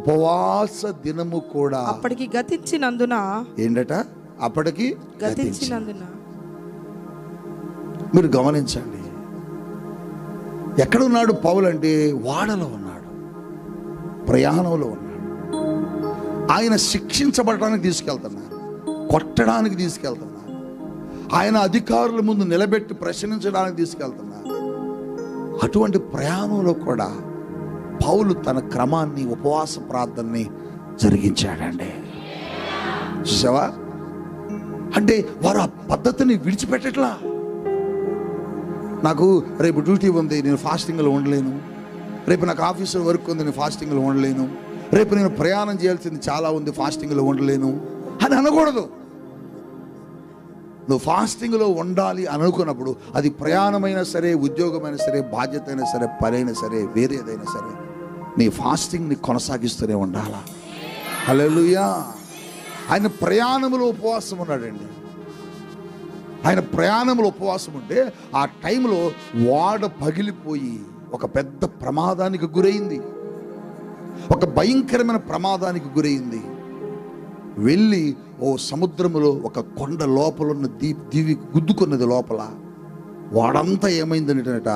ఉపవాస దినము కూడా అప్పటికి గతించినందున, ఏంటట, అప్పటికి గతించినందున. మీరు గమనించండి, ఎక్కడున్నాడు పౌలు అంటే వాడలో ఉన్నాడు, ప్రయాణంలో ఉన్నాడు. ఆయన శిక్షించబడటానికి తీసుకెళ్తున్నారు, కొట్టడానికి తీసుకెళ్తున్నారు, ఆయన అధికారుల ముందు నిలబెట్టి ప్రశ్నించడానికి తీసుకెళ్తున్నారు. అటువంటి ప్రయాణంలో కూడా పౌలు తన క్రమాన్ని, ఉపవాస ప్రార్థనని జరిగించాడండి. చూసావా? అంటే వారు ఆ పద్ధతిని విడిచిపెట్టట్లా. నాకు రేపు డ్యూటీ ఉంది, నేను ఫాస్టింగ్లో ఉండలేను, రేపు నాకు ఆఫీసులో వర్క్ ఉంది, నేను ఫాస్టింగ్లో ఉండలేను, రేపు నేను ప్రయాణం చేయాల్సింది చాలా ఉంది, ఫాస్టింగ్లో ఉండలేను అని అనకూడదు. నువ్వు ఫాస్టింగ్లో ఉండాలి అనుకున్నప్పుడు అది ప్రయాణమైనా సరే, ఉద్యోగమైనా సరే, బాధ్యత అయినా సరే, పని అయినా సరే, వేరేదైనా సరే, నీ ఫాస్టింగ్ని కొనసాగిస్తూనే ఉండాలా. హల్లెలూయా. ఆయన ప్రయాణంలో ఉపవాసం ఉన్నాడండి. ఆయన ప్రయాణంలో ఉపవాసం ఉంటే ఆ టైంలో వాడ పగిలిపోయి ఒక పెద్ద ప్రమాదానికి గురైంది, ఒక భయంకరమైన ప్రమాదానికి గురైంది. వెళ్ళి ఓ సముద్రములో ఒక కొండ లోపల ఉన్న దీవి గుద్దుకున్నది. లోపల వాడంతా ఏమైందట,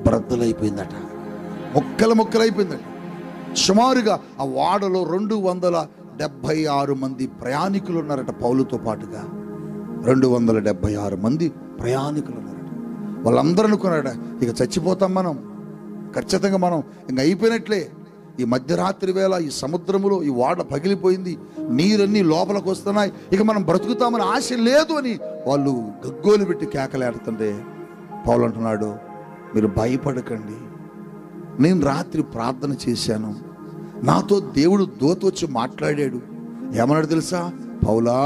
బ్రద్దలైపోయిందట, మొక్కలు మొక్కలైపోయిందట. సుమారుగా ఆ వాడలో 276 మంది ప్రయాణికులు ఉన్నారట. పౌలుతో పాటుగా 276 మంది ప్రయాణికులు ఉన్నారట. వాళ్ళందరూ అనుకున్నారట, ఇక చచ్చిపోతాం మనం, ఖచ్చితంగా మనం ఇంక అయిపోయినట్లే. ఈ మధ్యరాత్రి వేళ ఈ సముద్రములో ఈ వాడ పగిలిపోయింది, నీరన్నీ లోపలికి వస్తున్నాయి, ఇక మనం బ్రతుకుతామని ఆశ లేదు అని వాళ్ళు గగ్గోలు పెట్టి కేకలేడుతుంటే పౌలు అంటున్నాడు, మీరు భయపడకండి, నేను రాత్రి ప్రార్థన చేశాను, నాతో దేవుడు దూత వచ్చి మాట్లాడాడు. ఏమన్నాడు తెలుసా? పౌలా,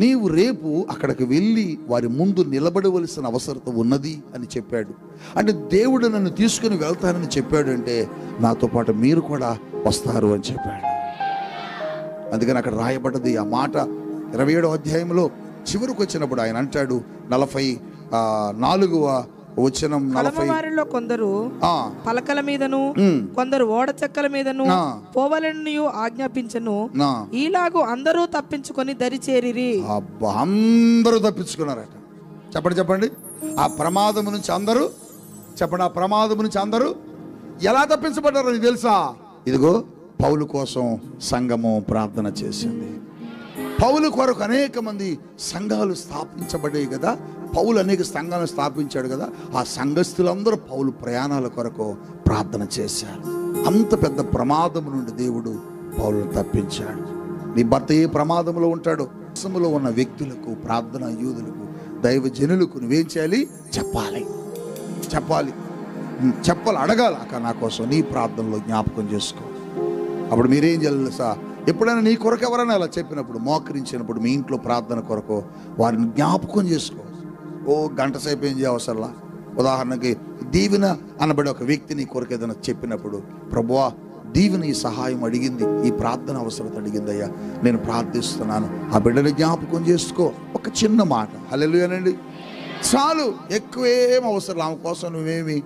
నీవు రేపు అక్కడికి వెళ్ళి వారి ముందు నిలబడవలసిన అవసరం ఉన్నది అని చెప్పాడు. అంటే దేవుడు నన్ను తీసుకుని వెళ్తానని చెప్పాడు, అంటే నాతో పాటు మీరు కూడా వస్తారు అని చెప్పాడు. అందుకని అక్కడ రాయబడ్డది ఆ మాట 27వ అధ్యాయంలో చివరికి వచ్చినప్పుడు ఆయన అంటాడు, 44వ వచనం, 40 వారిలో కొందరు పలకల మీదను, కొందరు ఓడ చెక్కల మీదను పోవలని ఆజ్ఞాపించను, ఈలాగు అందరూ తప్పించుకొని దరి చేరిరి. అందరూ తప్పించుకున్నారట. చెప్పండి చెప్పండి, ఆ ప్రమాదం నుంచి అందరూ, చెప్పండి, ఆ ప్రమాదం నుంచి అందరూ ఎలా తప్పించబడ్డారో నీకు తెలుసా? ఇదిగో పౌలు కోసం సంఘము ప్రార్థన చేసింది. పౌలు కొరకు అనేక మంది సంఘాలు స్థాపించబడ్డాయి కదా. పౌలు అనేక సంఘాలను స్థాపించాడు కదా. ఆ సంఘస్థులందరూ పౌలు ప్రయాణాల కొరకు ప్రార్థన చేశారు. అంత పెద్ద ప్రమాదం నుండి దేవుడు పౌలును తప్పించాడు. నీ భర్త ఏ ప్రమాదంలో ఉంటాడో, దేశంలో ఉన్న వ్యక్తులకు, ప్రార్థన యూదులకు, దైవజనులకు నువ్వేం చేయాలి? చెప్పాలి, అడగాలి. అక్క నా కోసం నీ ప్రార్థనలో జ్ఞాపకం చేసుకో. అప్పుడు మీరేం చేయాలి సార్? ఎప్పుడైనా నీ కొరకు ఎవరైనా అలా చెప్పినప్పుడు, మోకరించినప్పుడు, మీ ఇంట్లో ప్రార్థన కొరకు వారిని జ్ఞాపకం చేసుకో. ఓ గంట సేపు ఏం చేయవసరలా. ఉదాహరణకి దీవెన అనబడే ఒక వ్యక్తి నీ కొరకు ఏదైనా చెప్పినప్పుడు, ప్రభువా దీవెన ఈ సహాయం అడిగింది, ఈ ప్రార్థన అవసరత అడిగిందయ్యా, నేను ప్రార్థిస్తున్నాను, ఆ బిడ్డని జ్ఞాపకం చేసుకో. ఒక చిన్న మాట, హల్లెలూయానండి, చాలు. ఎక్కువేం అవసరం. ఆమె కోసం నువ్వేమి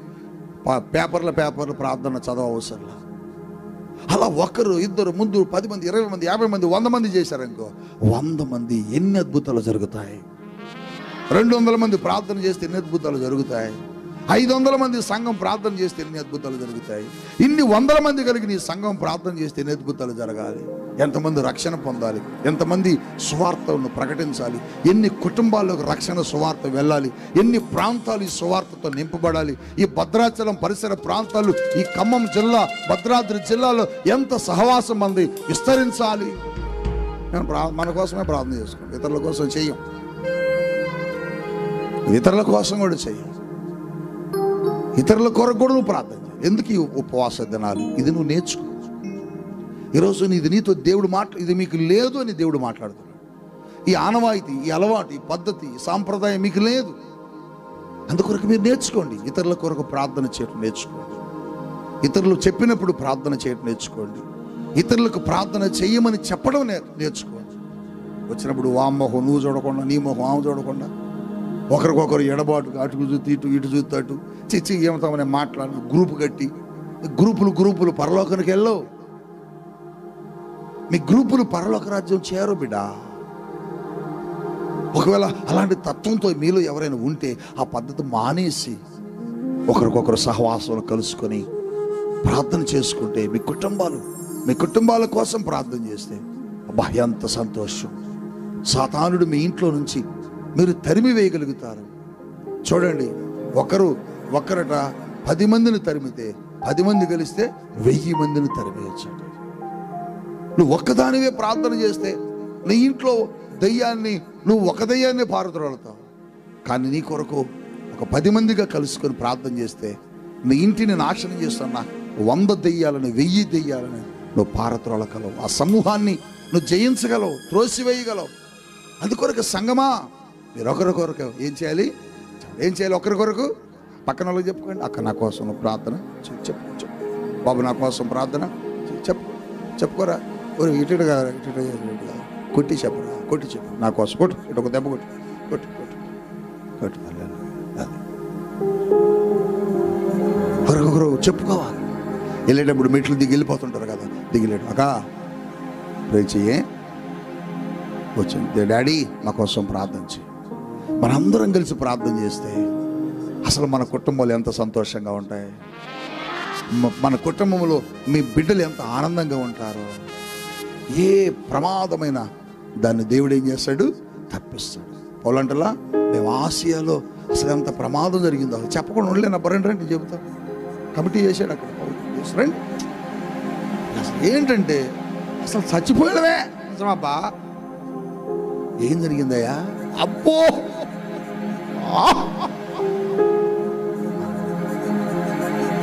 పేపర్ల ప్రార్థన చదవ అవసరంలా. అలా ఒకరు, ఇద్దరు, ముందు 10 మంది, 20 మంది, 50 మంది, 100 మంది చేశారనుకో, 100 మంది ఎన్ని అద్భుతాలు జరుగుతాయి. 200 మంది ప్రార్థన చేస్తే ఎన్ని అద్భుతాలు జరుగుతాయి. 500 మంది సంఘం ప్రార్థన చేస్తే ఎన్ని అద్భుతాలు జరుగుతాయి. ఇన్ని 100 మంది కలిగి నీ సంఘం ప్రార్థన చేస్తే ఎన్ని అద్భుతాలు జరగాలి. ఎంతమంది రక్షణ పొందాలి, ఎంతమంది సువార్తను ప్రకటించాలి, ఎన్ని కుటుంబాల్లోకి రక్షణ సువార్త వెళ్ళాలి, ఎన్ని ప్రాంతాలు ఈ సువార్తతో నింపబడాలి. ఈ భద్రాచలం పరిసర ప్రాంతాలు, ఈ ఖమ్మం జిల్లా, భద్రాద్రి జిల్లాలో ఎంత సహవాసం మంది విస్తరించాలి. మన కోసమే ప్రార్థన చేసుకోండి, ఇతరుల కోసం చెయ్యం. ఇతరుల కోసం కూడా చెయ్యం. ఇతరుల కొరకు కూడా నువ్వు ప్రార్థన చేయి. ఎందుకు ఈ ఉపవాస దినాలు? ఇది నువ్వు నేర్చుకో. ఈరోజు ఇది నీతో దేవుడు ఇది మీకు లేదు అని దేవుడు మాట్లాడుతున్నాడు. ఈ ఆనవాయితీ, ఈ అలవాటు, ఈ పద్ధతి, ఈ సాంప్రదాయం మీకు లేదు. అందుకొరకు మీరు నేర్చుకోండి. ఇతరుల కొరకు ప్రార్థన చేయడం నేర్చుకోండి. ఇతరులు చెప్పినప్పుడు ప్రార్థన చేయడం నేర్చుకోండి. ఇతరులకు ప్రార్థన చేయమని చెప్పడం నేర్చుకోండి. వచ్చినప్పుడు వా మొహం నువ్వు చూడకుండా, నీ మొహం ఆమె చూడకుండా, ఒకరికొకరు ఎడబాటు, అటు చూస్తూ ఇటు చూస్తూ అటు చిచ్చి ఏమతామని మాట్లాడి గ్రూపు కట్టి గ్రూపులు పరలోకానికి వెళ్ళవు. మీ గ్రూపులు పరలోక రాజ్యం చేరు బిడ్డ. ఒకవేళ అలాంటి తత్వంతో మీలో ఎవరైనా ఉంటే ఆ పద్ధతి మానేసి ఒకరికొకరు సహవాసం కలుసుకొని ప్రార్థన చేసుకుంటే, మీ కుటుంబాల కోసం ప్రార్థన చేస్తే అబ్బా ఎంత సంతోషం. సాతానుడు మీ ఇంట్లో నుంచి మీరు తరిమి వేయగలుగుతారు. చూడండి, ఒకరట 10 మందిని తరిమితే 10 మంది కలిస్తే 1000 మందిని తరిమేయచ్చు. నువ్వు ఒక్కదానివే ప్రార్థన చేస్తే నీ ఇంట్లో దయ్యాన్ని, నువ్వు ఒక దయ్యాన్ని పారద్రోలుతావు. కానీ నీ కొరకు ఒక 10 మందిగా కలుసుకొని ప్రార్థన చేస్తే నీ ఇంటిని నాశనం చేస్తున్న 100 దెయ్యాలను 1000 దెయ్యాలను నువ్వు పారద్రోలగలవు. ఆ సమూహాన్ని నువ్వు జయించగలవు, త్రోసివేయగలవు. అందుకొరకు సంగమా, మీరు ఒకరికొరకు ఏం చేయాలి? ఒకరికొరకు పక్కన వాళ్ళకి చెప్పుకోండి. అక్క నా కోసం నువ్వు ప్రార్థన చెప్పు, బాబు నా కోసం ప్రార్థన చెప్పుకోరా. ఇటు కొట్టి చెప్పరా, కొట్టి చెప్పు నా కోసం, కొట్టు ఇటు ఒక దెబ్బ కొట్టు. ఒకరికొకరు చెప్పుకోవాలి. వెళ్ళేటప్పుడు మెట్లు దిగి వెళ్ళిపోతుంటారు కదా, దిగిలేడు అక్క ప్రే చెయ్యే వచ్చింది డాడీ మా కోసం ప్రార్థన చేయి. మనందరం కలిసి ప్రార్థన చేస్తే అసలు మన కుటుంబాలు ఎంత సంతోషంగా ఉంటాయి. మన కుటుంబంలో మీ బిడ్డలు ఎంత ఆనందంగా ఉంటారో. ఏ ప్రమాదమైన దాన్ని దేవుడు ఏం చేస్తాడు? తప్పిస్తాడు. పౌలంటలా మేము ఆసియాలో అసలు ఎంత ప్రమాదం జరిగిందో చెప్పకుండా ఉండలేనా? రండి చెబుతా. కమిటీ చేశాడు అక్కడ. రండి. అసలు ఏంటంటే అసలు చచ్చిపోయాడమే అబ్బా. ఏం జరిగిందయ్యా? అబ్బో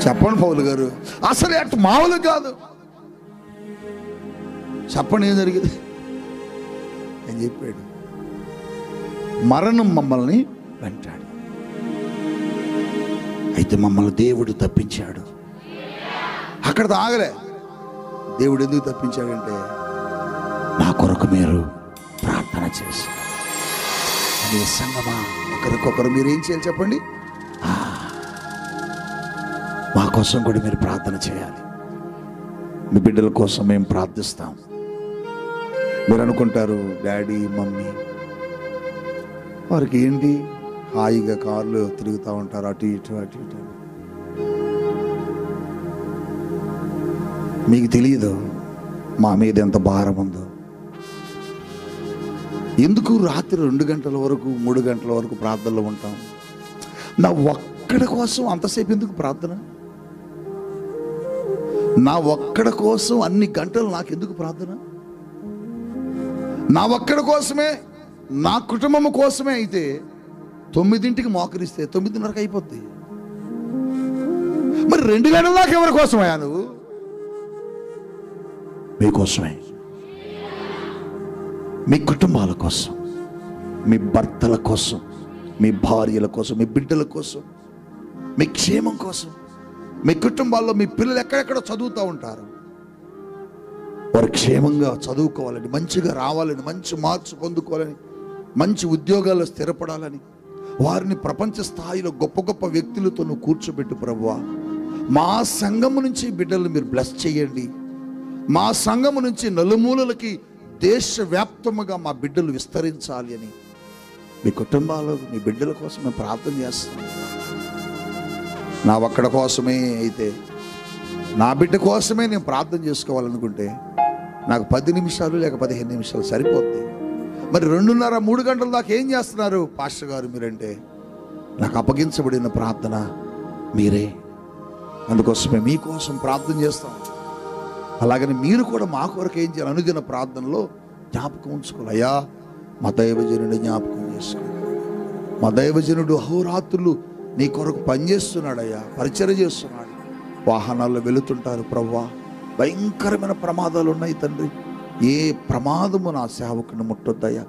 చెప్పండి పౌలు గారు, అసలు అటు మామూలు కాదు. చెప్పండి ఏం జరిగింది? అని చెప్పాడు. మరణం మమ్మల్ని వెంటాడు, అయితే మమ్మల్ని దేవుడు తప్పించాడు. అక్కడ ఆగలే. దేవుడు ఎందుకు తప్పించాడంటే నా కొరకు మీరు ప్రార్థన చేసి. అదే సంగమా, ఒకరికొకరు మీరు ఏం చేయాలి చెప్పండి? మా కోసం కూడా మీరు ప్రార్థన చేయాలి. మీ బిడ్డల కోసం మేము ప్రార్థిస్తాం. మీరు అనుకుంటారు డాడీ మమ్మీ వారికి ఏంటి హాయిగా కార్లు తిరుగుతూ ఉంటారు అటు ఇటు. మీకు తెలియదు మా మీద ఎంత భారం ఉందో. ఎందుకు రాత్రి 2 గంటల వరకు 3 గంటల వరకు ప్రార్థనలో ఉంటాం? నా ఒక్కడి కోసం అంతసేపు ఎందుకు ప్రార్థన? నా ఒక్కడి కోసం అన్ని గంటలు నాకు ఎందుకు ప్రార్థన? నా ఒక్కడి కోసమే, నా కుటుంబం కోసమే అయితే 9ంటికి మోకరిస్తే 9:30 అయిపోద్ది. మరి 2 గంటల దాకా ఎవరి కోసమయ్యా నువ్వు? మీకోసమే, మీ కుటుంబాల కోసం, మీ భర్తల కోసం, మీ భార్యల కోసం, మీ బిడ్డల కోసం, మీ క్షేమం కోసం. మీ కుటుంబాల్లో మీ పిల్లలు ఎక్కడెక్కడ చదువుతూ ఉంటారు, వారు క్షేమంగా చదువుకోవాలని, మంచిగా రావాలని, మంచి మార్క్స్ పొందుకోవాలని, మంచి ఉద్యోగాల్లో స్థిరపడాలని, వారిని ప్రపంచ స్థాయిలో గొప్ప గొప్ప వ్యక్తులతో నువ్వు కూర్చోబెట్టు ప్రభువా. మా సంఘము నుంచి బిడ్డలను మీరు బ్లెస్ చేయండి. మా సంఘము నుంచి నలుమూలలకి దేశవ్యాప్తముగా మా బిడ్డలు విస్తరించాలి అని మీ కుటుంబాలు, మీ బిడ్డల కోసం మేము ప్రార్థన చేస్తాం. నా ఒక్కడ కోసమే అయితే, నా బిడ్డ కోసమే నేను ప్రార్థన చేసుకోవాలనుకుంటే నాకు 10 నిమిషాలు లేక 15 నిమిషాలు సరిపోద్ది. మరి 2:30-3 గంటల దాకా ఏం చేస్తున్నారు పాస్టర్ గారు మీరంటే? నాకు అప్పగించబడిన ప్రార్థన మీరే. అందుకోసమే మీకోసం ప్రార్థన చేస్తాం. అలాగని మీరు కూడా మా కొరకు ఏం చేయాలి? అనుదిన ప్రార్థనలో జ్ఞాపకం ఉంచుకోవాలి. అయ్యా మా దైవజనుడు జ్ఞాపకం చేసుకో. మా దైవజనుడు అహోరాత్రులు నీ కొరకు పనిచేస్తున్నాడు అయ్యా, పరిచర్య చేస్తున్నాడు. వాహనాల్లో వెళుతుంటారు ప్రభువా, భయంకరమైన ప్రమాదాలు ఉన్నాయి తండ్రి. ఏ ప్రమాదము నా సేవకుని ముట్టొద్దయ్యా.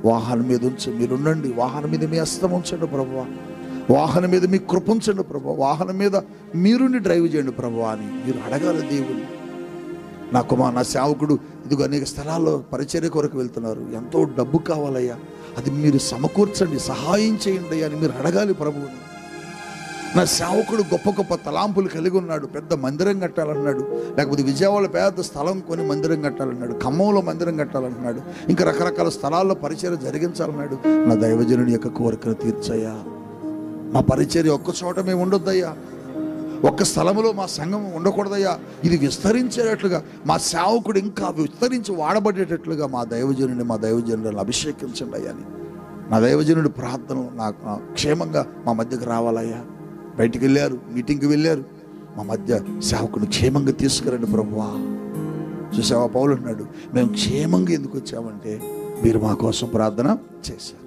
వాహనం మీద మీరు ఉండండి. వాహనం మీద మీ హస్తం ఉంచండి ప్రభువా. వాహనం మీద మీ కృప ఉంచండి ప్రభువా. వాహనం మీద మీరుండి డ్రైవ్ చేయండి ప్రభువా అని మీరు అడగాలి దేవుని. నా సేవకుడు ఇదిగో అనేక స్థలాల్లో పరిచర్య కొరకు వెళ్తున్నారు, ఎంతో డబ్బు కావాలయ్యా, అది మీరు సమకూర్చండి, సహాయం చేయండి అని మీరు అడగాలి ప్రభువుని. నా సేవకుడు గొప్ప గొప్ప తలాంపులు కలిగి ఉన్నాడు, పెద్ద మందిరం కట్టాలన్నాడు, లేకపోతే విజయవాడ పెద్ద స్థలం కొని మందిరం కట్టాలన్నాడు, ఖమ్మంలో మందిరం కట్టాలన్నాడు, ఇంకా రకరకాల స్థలాల్లో పరిచర్య జరిగించాలన్నాడు. నా దైవజనుని యొక్క కోరికను తీర్చయ్యా. మా పరిచర్య ఒక్క చోట మేము ఉండొద్దయ్యా, ఒక్క స్థలంలో మా సంఘం ఉండకూడదయ్యా, ఇది విస్తరించేటట్లుగా మా సేవకుడు ఇంకా విస్తరించి వాడబడేటట్లుగా మా దైవజనులను అభిషేకించండి అయ్యా అని నా దైవజనుడి ప్రార్థన నాకు క్షేమంగా మా మధ్యకు రావాలయ్యా. బయటికి వెళ్ళారు, మీటింగ్కి వెళ్ళారు, మా మధ్య సేవకుని క్షేమంగా తీసుకురండి ప్రభువా. చూసావా, పౌలు అన్నాడు, మేము క్షేమంగా ఎందుకు వచ్చామంటే మీరు మా కోసం ప్రార్థన చేశారు.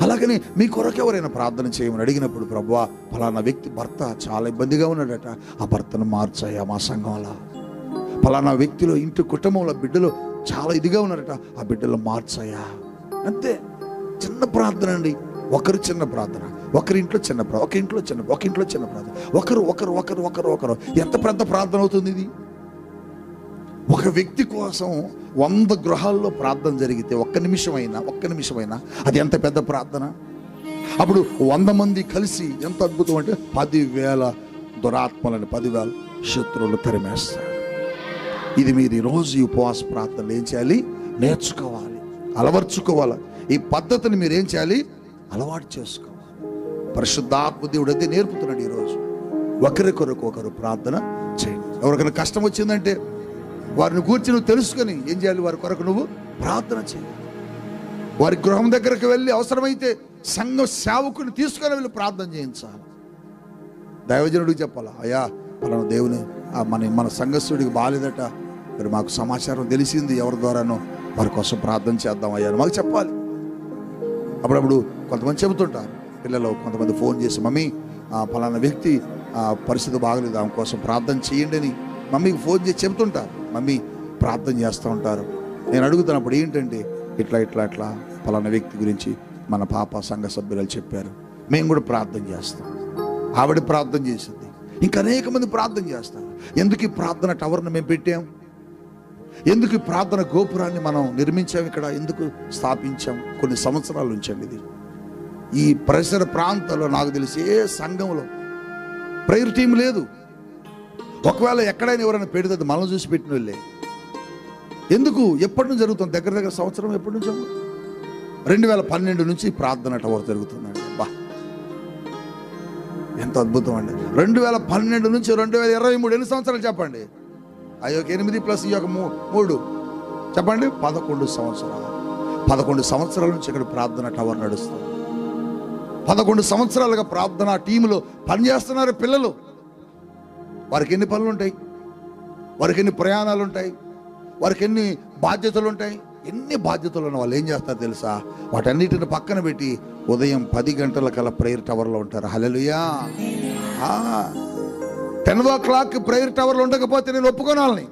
అలాగని మీ కొరకు ఎవరైనా ప్రార్థన చేయమని అడిగినప్పుడు, ప్రభువా ఫలానా వ్యక్తి భర్త చాలా ఇబ్బందిగా ఉన్నాడట, ఆ భర్తను మార్చాయా మా సంఘంలో. ఫలానా వ్యక్తిలో ఇంటి కుటుంబంలో బిడ్డలు చాలా ఇదిగా ఉన్నారట, ఆ బిడ్డలు మార్చాయా. అంతే, చిన్న ప్రార్థన అండి. ఒకరు చిన్న ప్రార్థన, ఒకరింట్లో చిన్న ప్రార్థన, ఒక ఇంట్లో చిన్న ప్రార్థన, ఒకరు ఎంత పెద్ద ప్రార్థన అవుతుంది ఇది. ఒక వ్యక్తి కోసం 100 గృహాల్లో ప్రార్థన జరిగితే ఒక్క నిమిషమైనా అది ఎంత పెద్ద ప్రార్థన. అప్పుడు 100 మంది కలిసి ఎంత అద్భుతం అంటే 10,000 దురాత్మలను 10,000 శత్రువులు తరిమేస్తారు. ఇది మీరు ఈరోజు ఈ ఉపవాస ప్రార్థనలు ఏం చేయాలి, నేర్చుకోవాలి, అలవర్చుకోవాలి. ఈ పద్ధతిని మీరు ఏం చేయాలి, అలవాటు చేసుకోవాలి. పరిశుద్ధాత్మ దేవుడు అయితే నేర్పుతున్నాడు ఈరోజు. ఒకరి కొరకు ఒకరు ప్రార్థన చేయండి. ఎవరికైనా కష్టం వచ్చిందంటే వారిని గూర్చి నువ్వు తెలుసుకొని ఏం చేయాలి, వారి కొరకు నువ్వు ప్రార్థన చేయాలి. వారి గృహం దగ్గరకు వెళ్ళి అవసరమైతే సంఘ సేవకుని తీసుకొని వెళ్ళి ప్రార్థన చేయించాలి. దైవజనుడికి చెప్పాలా, అయ్యా పలానా దేవుని మన సంఘస్థుడికి బాగాలేదట, మరి మాకు సమాచారం తెలిసింది, ఎవరి ద్వారానో వారి కోసం ప్రార్థన చేద్దాం అయ్యా అని మాకు చెప్పాలి. అప్పుడప్పుడు కొంతమంది చెబుతుంటారు, పిల్లలు కొంతమంది ఫోన్ చేసి, మమ్మీ ఫలానా వ్యక్తి పరిస్థితి బాగలేదు, ఆమె కోసం ప్రార్థన చేయండి అని మమ్మీకి ఫోన్ చేసి చెబుతుంటారు. మమ్మీ ప్రార్థన చేస్తూ ఉంటారు. నేను అడుగుతున్నప్పుడు ఏంటంటే ఇట్లా ఫలానా వ్యక్తి గురించి మన పాప సంఘ సభ్యులు చెప్పారు, మేము కూడా ప్రార్థన చేస్తాం. ఆవిడ ప్రార్థన చేసింది, ఇంకా అనేక మంది ప్రార్థన చేస్తారు. ఎందుకు ఈ ప్రార్థన టవర్ను మేము పెట్టాం, ఎందుకు ఈ ప్రార్థన గోపురాన్ని మనం నిర్మించాం, ఇక్కడ ఎందుకు స్థాపించాం, కొన్ని సంవత్సరాల ఉంచండి. ఇది ఈ పరిసర ప్రాంతాల్లో నాకు తెలిసి ఏ సంఘంలో ప్రేయర్ టీం లేదు. ఒకవేళ ఎక్కడైనా ఎవరైనా పెడితే మనం చూసి పెట్టిన వాళ్ళే. ఎందుకు, ఎప్పటి నుంచి జరుగుతుంది, దగ్గర సంవత్సరం ఎప్పటి నుంచి, 2012 నుంచి ప్రార్థన టవర్ జరుగుతుందండి. బా ఎంత అద్భుతం అండి. 2012 నుంచి 2023 ఎన్ని సంవత్సరాలు చెప్పండి. అయ్యో 8 ప్లస్ ఈ యొక్క 3 చెప్పండి, 11 సంవత్సరాలు. 11 సంవత్సరాల నుంచి ఇక్కడ ప్రార్థన టవర్ నడుస్తుంది. 11 సంవత్సరాలుగా ప్రార్థన టీంలో పనిచేస్తున్నారు పిల్లలు. వారికి ఎన్ని పనులు ఉంటాయి, వారికి ఎన్ని ప్రయాణాలు ఉంటాయి, వారికి ఎన్ని బాధ్యతలు ఉంటాయి. ఎన్ని బాధ్యతలు ఉన్న వాళ్ళు ఏం చేస్తారు తెలుసా, వాటన్నిటిని పక్కన పెట్టి ఉదయం 10 గంటల ప్రేయర్ టవర్లో ఉంటారు. హల్లెలూయా. 10 o'clock ప్రేయర్ టవర్లో ఉండకపోతే నేను ఒప్పుకోనాలని.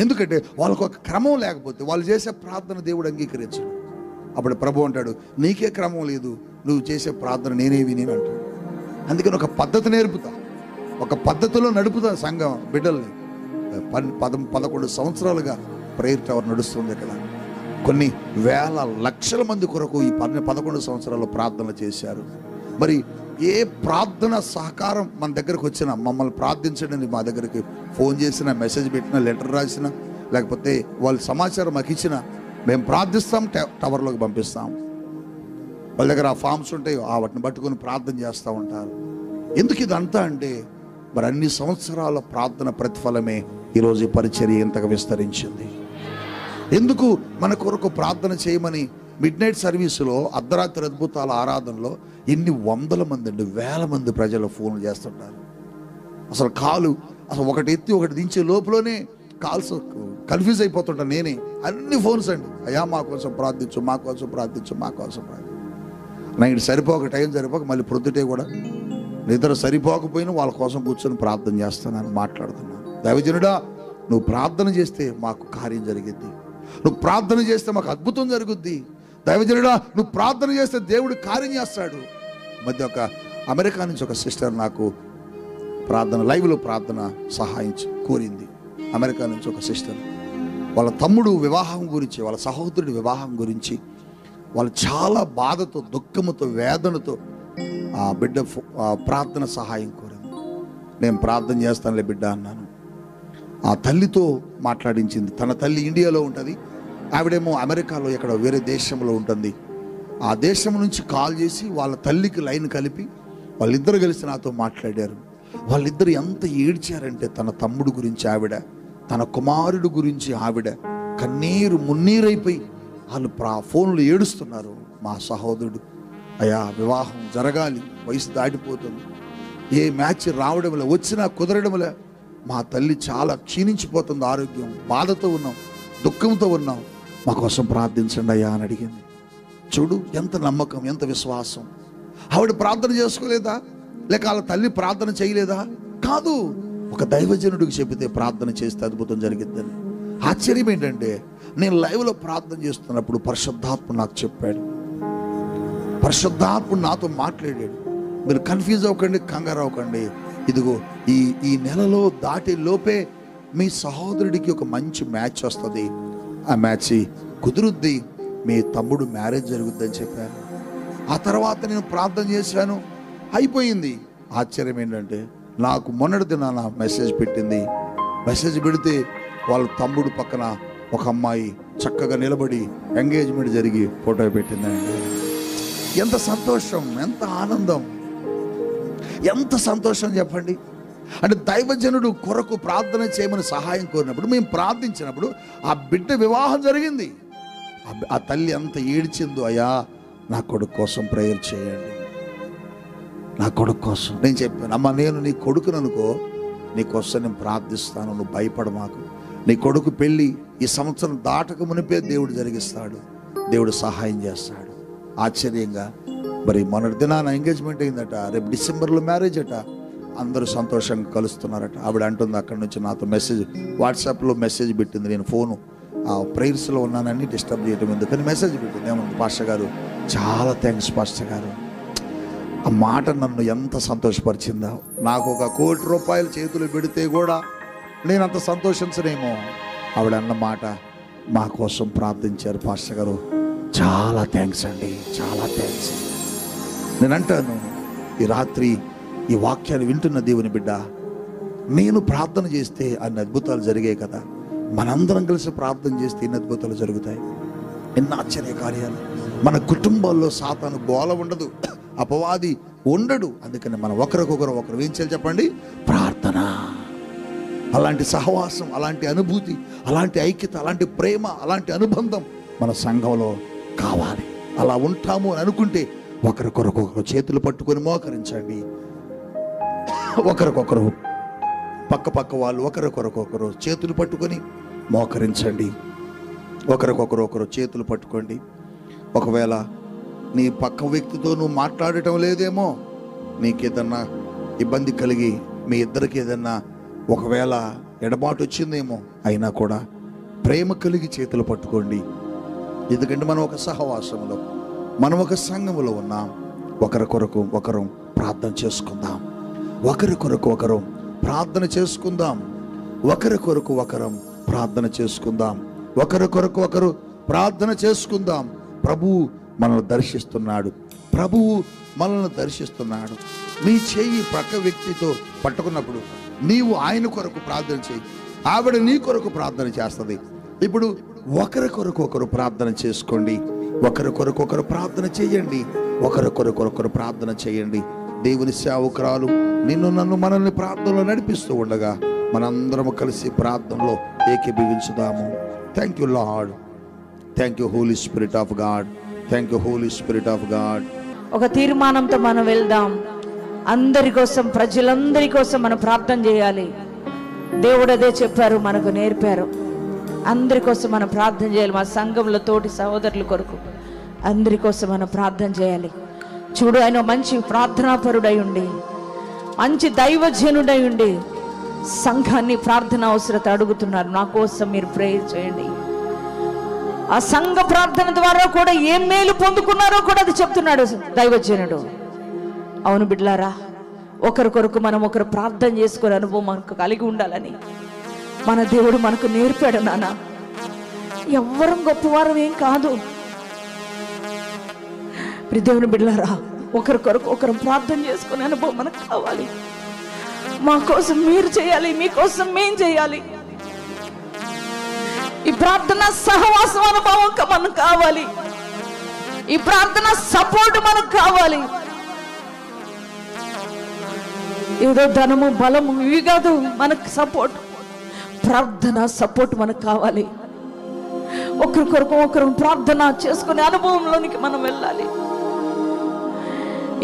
ఎందుకంటే వాళ్ళకు ఒక క్రమం లేకపోతే వాళ్ళు చేసే ప్రార్థన దేవుడు అంగీకరించడు. అప్పుడు ప్రభు అంటాడు, నీకే క్రమం లేదు, నువ్వు చేసే ప్రార్థన నేనే విని అంటాడు. అందుకని ఒక పద్ధతి నేర్పుతా, ఒక పద్ధతిలో నడుపుతా సంఘం బిడ్డల్ని. 11 సంవత్సరాలుగా ప్రేయర్ టవర్ నడుస్తుంది. ఇక్కడ కొన్ని వేల లక్షల మంది కొరకు ఈ 11 సంవత్సరాల్లో ప్రార్థనలు చేశారు. మరి ఏ ప్రార్థన సహకారం మన దగ్గరకు వచ్చినా, మమ్మల్ని ప్రార్థించండి మా దగ్గరికి ఫోన్ చేసినా, మెసేజ్ పెట్టినా, లెటర్ రాసినా, లేకపోతే వాళ్ళ సమాచారం మాకు ఇచ్చినా మేము ప్రార్థిస్తాం, టవర్లోకి పంపిస్తాం. వాళ్ళ దగ్గర ఆ ఫామ్స్ ఉంటాయి, వాటిని పట్టుకొని ప్రార్థన చేస్తూ ఉంటారు. ఎందుకు ఇదంతా అంటే మరి అన్ని సంవత్సరాల ప్రార్థన ప్రతిఫలమే ఈరోజు ఈ పరిచర్య ఎంతగా విస్తరించింది. ఎందుకు మన కొరకు ప్రార్థన చేయమని మిడ్నైట్ సర్వీసులో అర్ధరాత్రి అద్భుతాల ఆరాధనలో ఎన్ని వందల మంది అండి, వేల మంది ప్రజలు ఫోన్లు చేస్తుంటారు. అసలు ఒకటి ఎత్తి ఒకటి దించే లోపలనే కాల్స్ కన్ఫ్యూజ్ అయిపోతుంటాను నేనే. అన్ని ఫోన్స్ అండి, అయ్యా మా కోసం ప్రార్థించు, మా కోసం ప్రార్థించు, మా కోసం ప్రార్థించు. నైట్ సరిపోక, టైం సరిపోక, మళ్ళీ ప్రొద్దుటే కూడా నిద్ర సరిపోకపోయినా వాళ్ళ కోసం కూర్చొని ప్రార్థన చేస్తున్నాను, మాట్లాడుతున్నాను. దైవజనుడా, నువ్వు ప్రార్థన చేస్తే మాకు కార్యం జరిగింది. నువ్వు ప్రార్థన చేస్తే మాకు అద్భుతం జరుగుద్ది. దైవజనుడా, నువ్వు ప్రార్థన చేస్తే దేవుడు కార్యం చేస్తాడు. మధ్య ఒక అమెరికా నుంచి ఒక సిస్టర్ నాకు లైవ్లో ప్రార్థన సహాయం కోరింది. అమెరికా నుంచి ఒక సిస్టర్ వాళ్ళ తమ్ముడు వివాహం గురించి, వాళ్ళ సహోదరుడి వివాహం గురించి వాళ్ళు చాలా బాధతో, దుఃఖముతో, వేదనతో ఆ బిడ్డ ప్రార్థన సహాయం కోరింది. నేను ప్రార్థన చేస్తానులే బిడ్డ అన్నాను. ఆ తల్లితో మాట్లాడించింది. తన తల్లి ఇండియాలో ఉంటుంది, ఆవిడేమో అమెరికాలో ఎక్కడ వేరే దేశంలో ఉంటుంది. ఆ దేశం నుంచి కాల్ చేసి వాళ్ళ తల్లికి లైన్ కలిపి వాళ్ళిద్దరు కలిసి నాతో మాట్లాడారు. వాళ్ళిద్దరు ఎంత ఏడ్చారంటే, తన తమ్ముడు గురించి ఆవిడ, తన కుమారుడు గురించి ఆవిడ కన్నీరు మున్నీరైపోయి వాళ్ళు ఫోన్లో ఏడుస్తున్నారు. మా సహోదరుడు, అయ్యా వివాహం జరగాలి, వయసు దాటిపోతుంది, ఏ మ్యాచ్ రావడంలే, వచ్చినా కుదరడంలే, మా తల్లి చాలా క్షీణించిపోతుంది, ఆరోగ్యం, బాధతో ఉన్నాం, దుఃఖంతో ఉన్నాం, మా కోసం ప్రార్థించండి అయ్యా అని అడిగింది. చూడు ఎంత నమ్మకం, ఎంత విశ్వాసం. ఆవిడ ప్రార్థన చేసుకోలేదా, లేక వాళ్ళ తల్లి ప్రార్థన చేయలేదా? కాదు, ఒక దైవజనుడికి చెబితే ప్రార్థన చేస్తే అద్భుతం జరిగిద్దని. ఆశ్చర్యం ఏంటంటే, నేను లైవ్లో ప్రార్థన చేస్తున్నప్పుడు పరిశుద్ధాత్మ నాకు చెప్పాడు, పరిశుద్ధాత్మ నాతో మాట్లాడాడు. మీరు కన్ఫ్యూజ్ అవ్వకండి, కంగారు అవ్వకండి. ఇదిగో ఈ నెలలో దాటి లోపే మీ సహోదరుడికి ఒక మంచి మ్యాచ్ వస్తుంది, ఆ మ్యాచ్ కుదురుద్ది, మీ తమ్ముడు మ్యారేజ్ జరుగుద్దని చెప్పాను. ఆ తర్వాత నేను ప్రార్థన చేశాను, అయిపోయింది. ఆశ్చర్యం ఏంటంటే, నాకు మొన్నటి దినాన మెసేజ్ పెట్టింది. మెసేజ్ పెడితే వాళ్ళ తమ్ముడు పక్కన ఒక అమ్మాయి చక్కగా నిలబడి ఎంగేజ్మెంట్ జరిగి ఫోటో పెట్టిందండి. ఎంత సంతోషం, ఎంత ఆనందం, ఎంత సంతోషం చెప్పండి. అంటే దైవజనుడు కొరకు ప్రార్థన చేయమని సహాయం కోరినప్పుడు, మేము ప్రార్థించినప్పుడు ఆ బిడ్డ వివాహం జరిగింది. ఆ తల్లి ఎంత ఏడ్చిందో, అయ్యా నా కొడుకు కోసం ప్రేయర్ చేయండి, నా కొడుకు కోసం. నేను చెప్పాను, అమ్మ నేను నీ కొడుకును అనుకో, నీకోసం నేను ప్రార్థిస్తాను, నువ్వు భయపడ మాకు. నీ కొడుకు పెళ్ళి ఈ సంవత్సరం దాటక మునిపే దేవుడు జరిగిస్తాడు, దేవుడు సహాయం చేస్తాడు. ఆశ్చర్యంగా మరి మొన్నటి దినాన ఎంగేజ్మెంట్ అయిందట, రేపు డిసెంబర్లో మ్యారేజ్ అట. అందరూ సంతోషంగా కలుస్తున్నారట. ఆవిడ అంటుంది, అక్కడి నుంచి నాతో మెసేజ్, వాట్సాప్లో మెసేజ్ పెట్టింది. నేను ఫోను ప్రేయర్స్లో ఉన్నానని డిస్టర్బ్ చేయడం ఎందుకని మెసేజ్ పెట్టింది. ఏమన్నా, పాస్టర్ గారు చాలా థ్యాంక్స్ పాస్టర్ గారు. ఆ మాట నన్ను ఎంత సంతోషపరిచిందా. నాకు ఒక ₹1,00,00,000 చేతులు పెడితే కూడా నేను అంత సంతోషించనేమో. ఆవిడ అన్న మాట, మా కోసం ప్రార్థించారు పాస్టర్ గారు, చాలా థ్యాంక్స్ అండి, చాలా థ్యాంక్స్. నేను అంటాను, ఈ రాత్రి ఈ వాక్యాన్ని వింటున్న దేవుని బిడ్డ, నేను ప్రార్థన చేస్తే అన్ని అద్భుతాలు జరిగాయి కదా, మనందరం కలిసి ప్రార్థన చేస్తే ఎన్ని అద్భుతాలు జరుగుతాయి, ఎన్ని ఆశ్చర్య కార్యాలు. మన కుటుంబాల్లో సాతాను గోల ఉండదు, అపవాది ఉండడు. అందుకని మనం ఒకరికొకరు ఏం చేయాలి చెప్పండి? ప్రార్థన. అలాంటి సహవాసం, అలాంటి అనుభూతి, అలాంటి ఐక్యత, అలాంటి ప్రేమ, అలాంటి అనుబంధం మన సంఘంలో కావాలి. అలా ఉంటాము అని అనుకుంటే ఒకరికొరకొకరు చేతులు పట్టుకొని మోకరించండి. ఒకరికొకరు పక్క వాళ్ళు ఒకరికొరకొకరు చేతులు పట్టుకొని మోకరించండి. ఒకరికొకరు చేతులు పట్టుకోండి. ఒకవేళ నీ పక్క వ్యక్తితో నువ్వు మాట్లాడటం లేదేమో, నీకేదన్నా ఇబ్బంది కలిగి మీ ఇద్దరికి ఏదన్నా ఒకవేళ ఎడబాటు వచ్చిందేమో, అయినా కూడా ప్రేమ కలిగి చేతులు పట్టుకోండి. ఎందుకంటే మనం ఒక సహవాసంలో, మనం ఒక సంఘములో ఉన్నాం. ఒకరికొరకు ఒకరు ప్రార్థన చేసుకుందాం, ఒకరికొరకు ఒకరు ప్రార్థన చేసుకుందాం, ఒకరికొరకు ఒకరం ప్రార్థన చేసుకుందాం, ఒకరికొరకు ఒకరు ప్రార్థన చేసుకుందాం. ప్రభువు మనల్ని దర్శిస్తున్నాడు, ప్రభువు మనల్ని దర్శిస్తున్నాడు. నీ చెయ్యి పక్క వ్యక్తితో పట్టుకున్నప్పుడు నీవు ఆయన కొరకు ప్రార్థన చేయి, ఆవిడ నీ కొరకు ప్రార్థన చేస్తుంది. ఇప్పుడు ఒకరికొరకు ఒకరు ప్రార్థన చేసుకోండి, ఒకరికొరకు ఒకరు ప్రార్థన చేయండి, ఒకరికొరకు ఒకరు ప్రార్థన చేయండి. దేవుని సేవకురాలు నిన్ను నన్ను మనల్ని ప్రార్థనలో నడిపిస్తూ ఉండగా మనందరము కలిసి ప్రార్థనలో ఏకీభవించుదాము. Thank you Lord, thank you Holy Spirit of God, thank you Holy Spirit of God. ఒక తీర్మానంతో మనం వెళ్దాం. అందరి కోసం, ప్రజలందరి కోసం మనం ప్రార్థన చేయాలి. దేవుడు అదే చెప్పారు, మనకు నేర్పారు. అందరి కోసం మనం ప్రార్థన చేయాలి. మా సంఘంలో తోటి సహోదరుల కొరకు అందరి కోసం మనం ప్రార్థన చేయాలి. చూడు, ఆయన మంచి ప్రార్థనాపరుడై ఉండి, మంచి దైవజనుడై ఉండి సంఘాన్ని ప్రార్థన అవసరత అడుగుతున్నారు. నా కోసం మీరు ప్రేయర్ చేయండి, ఆ సంఘ ప్రార్థన ద్వారా కూడా ఏం మేలు పొందుకున్నారో కూడా అది చెప్తున్నాడు దైవజనుడు. అవును బిడ్డలారా, ఒకరి కొరకు మనం ఒకరు ప్రార్థన చేసుకునే అనుభవం మనకు కలిగి ఉండాలని మన దేవుడు మనకు నేర్పాడు. నాన్న, ఎవ్వరం గొప్పవారం ఏం కాదు. దేవుని బిడ్డలారా, ఒకరి కొరకు ఒకరు ప్రార్థన చేసుకునే అనుభవం మనకు కావాలి. మా కోసం మీరు చేయాలి, మీకోసం మేం చేయాలి. ఈ ప్రార్థన సహవాసం అనుభవం మనకు కావాలి. ఈ ప్రార్థన సపోర్ట్ మనకు కావాలి. ఏదో ధనము బలము ఇవి కాదు మనకు సపోర్ట్. ప్రార్థన సపోర్ట్ మనకు కావాలి. ఒకరి కొరకు ఒకరు ప్రార్థన చేసుకునే అనుభవంలోనికి మనం వెళ్ళాలి.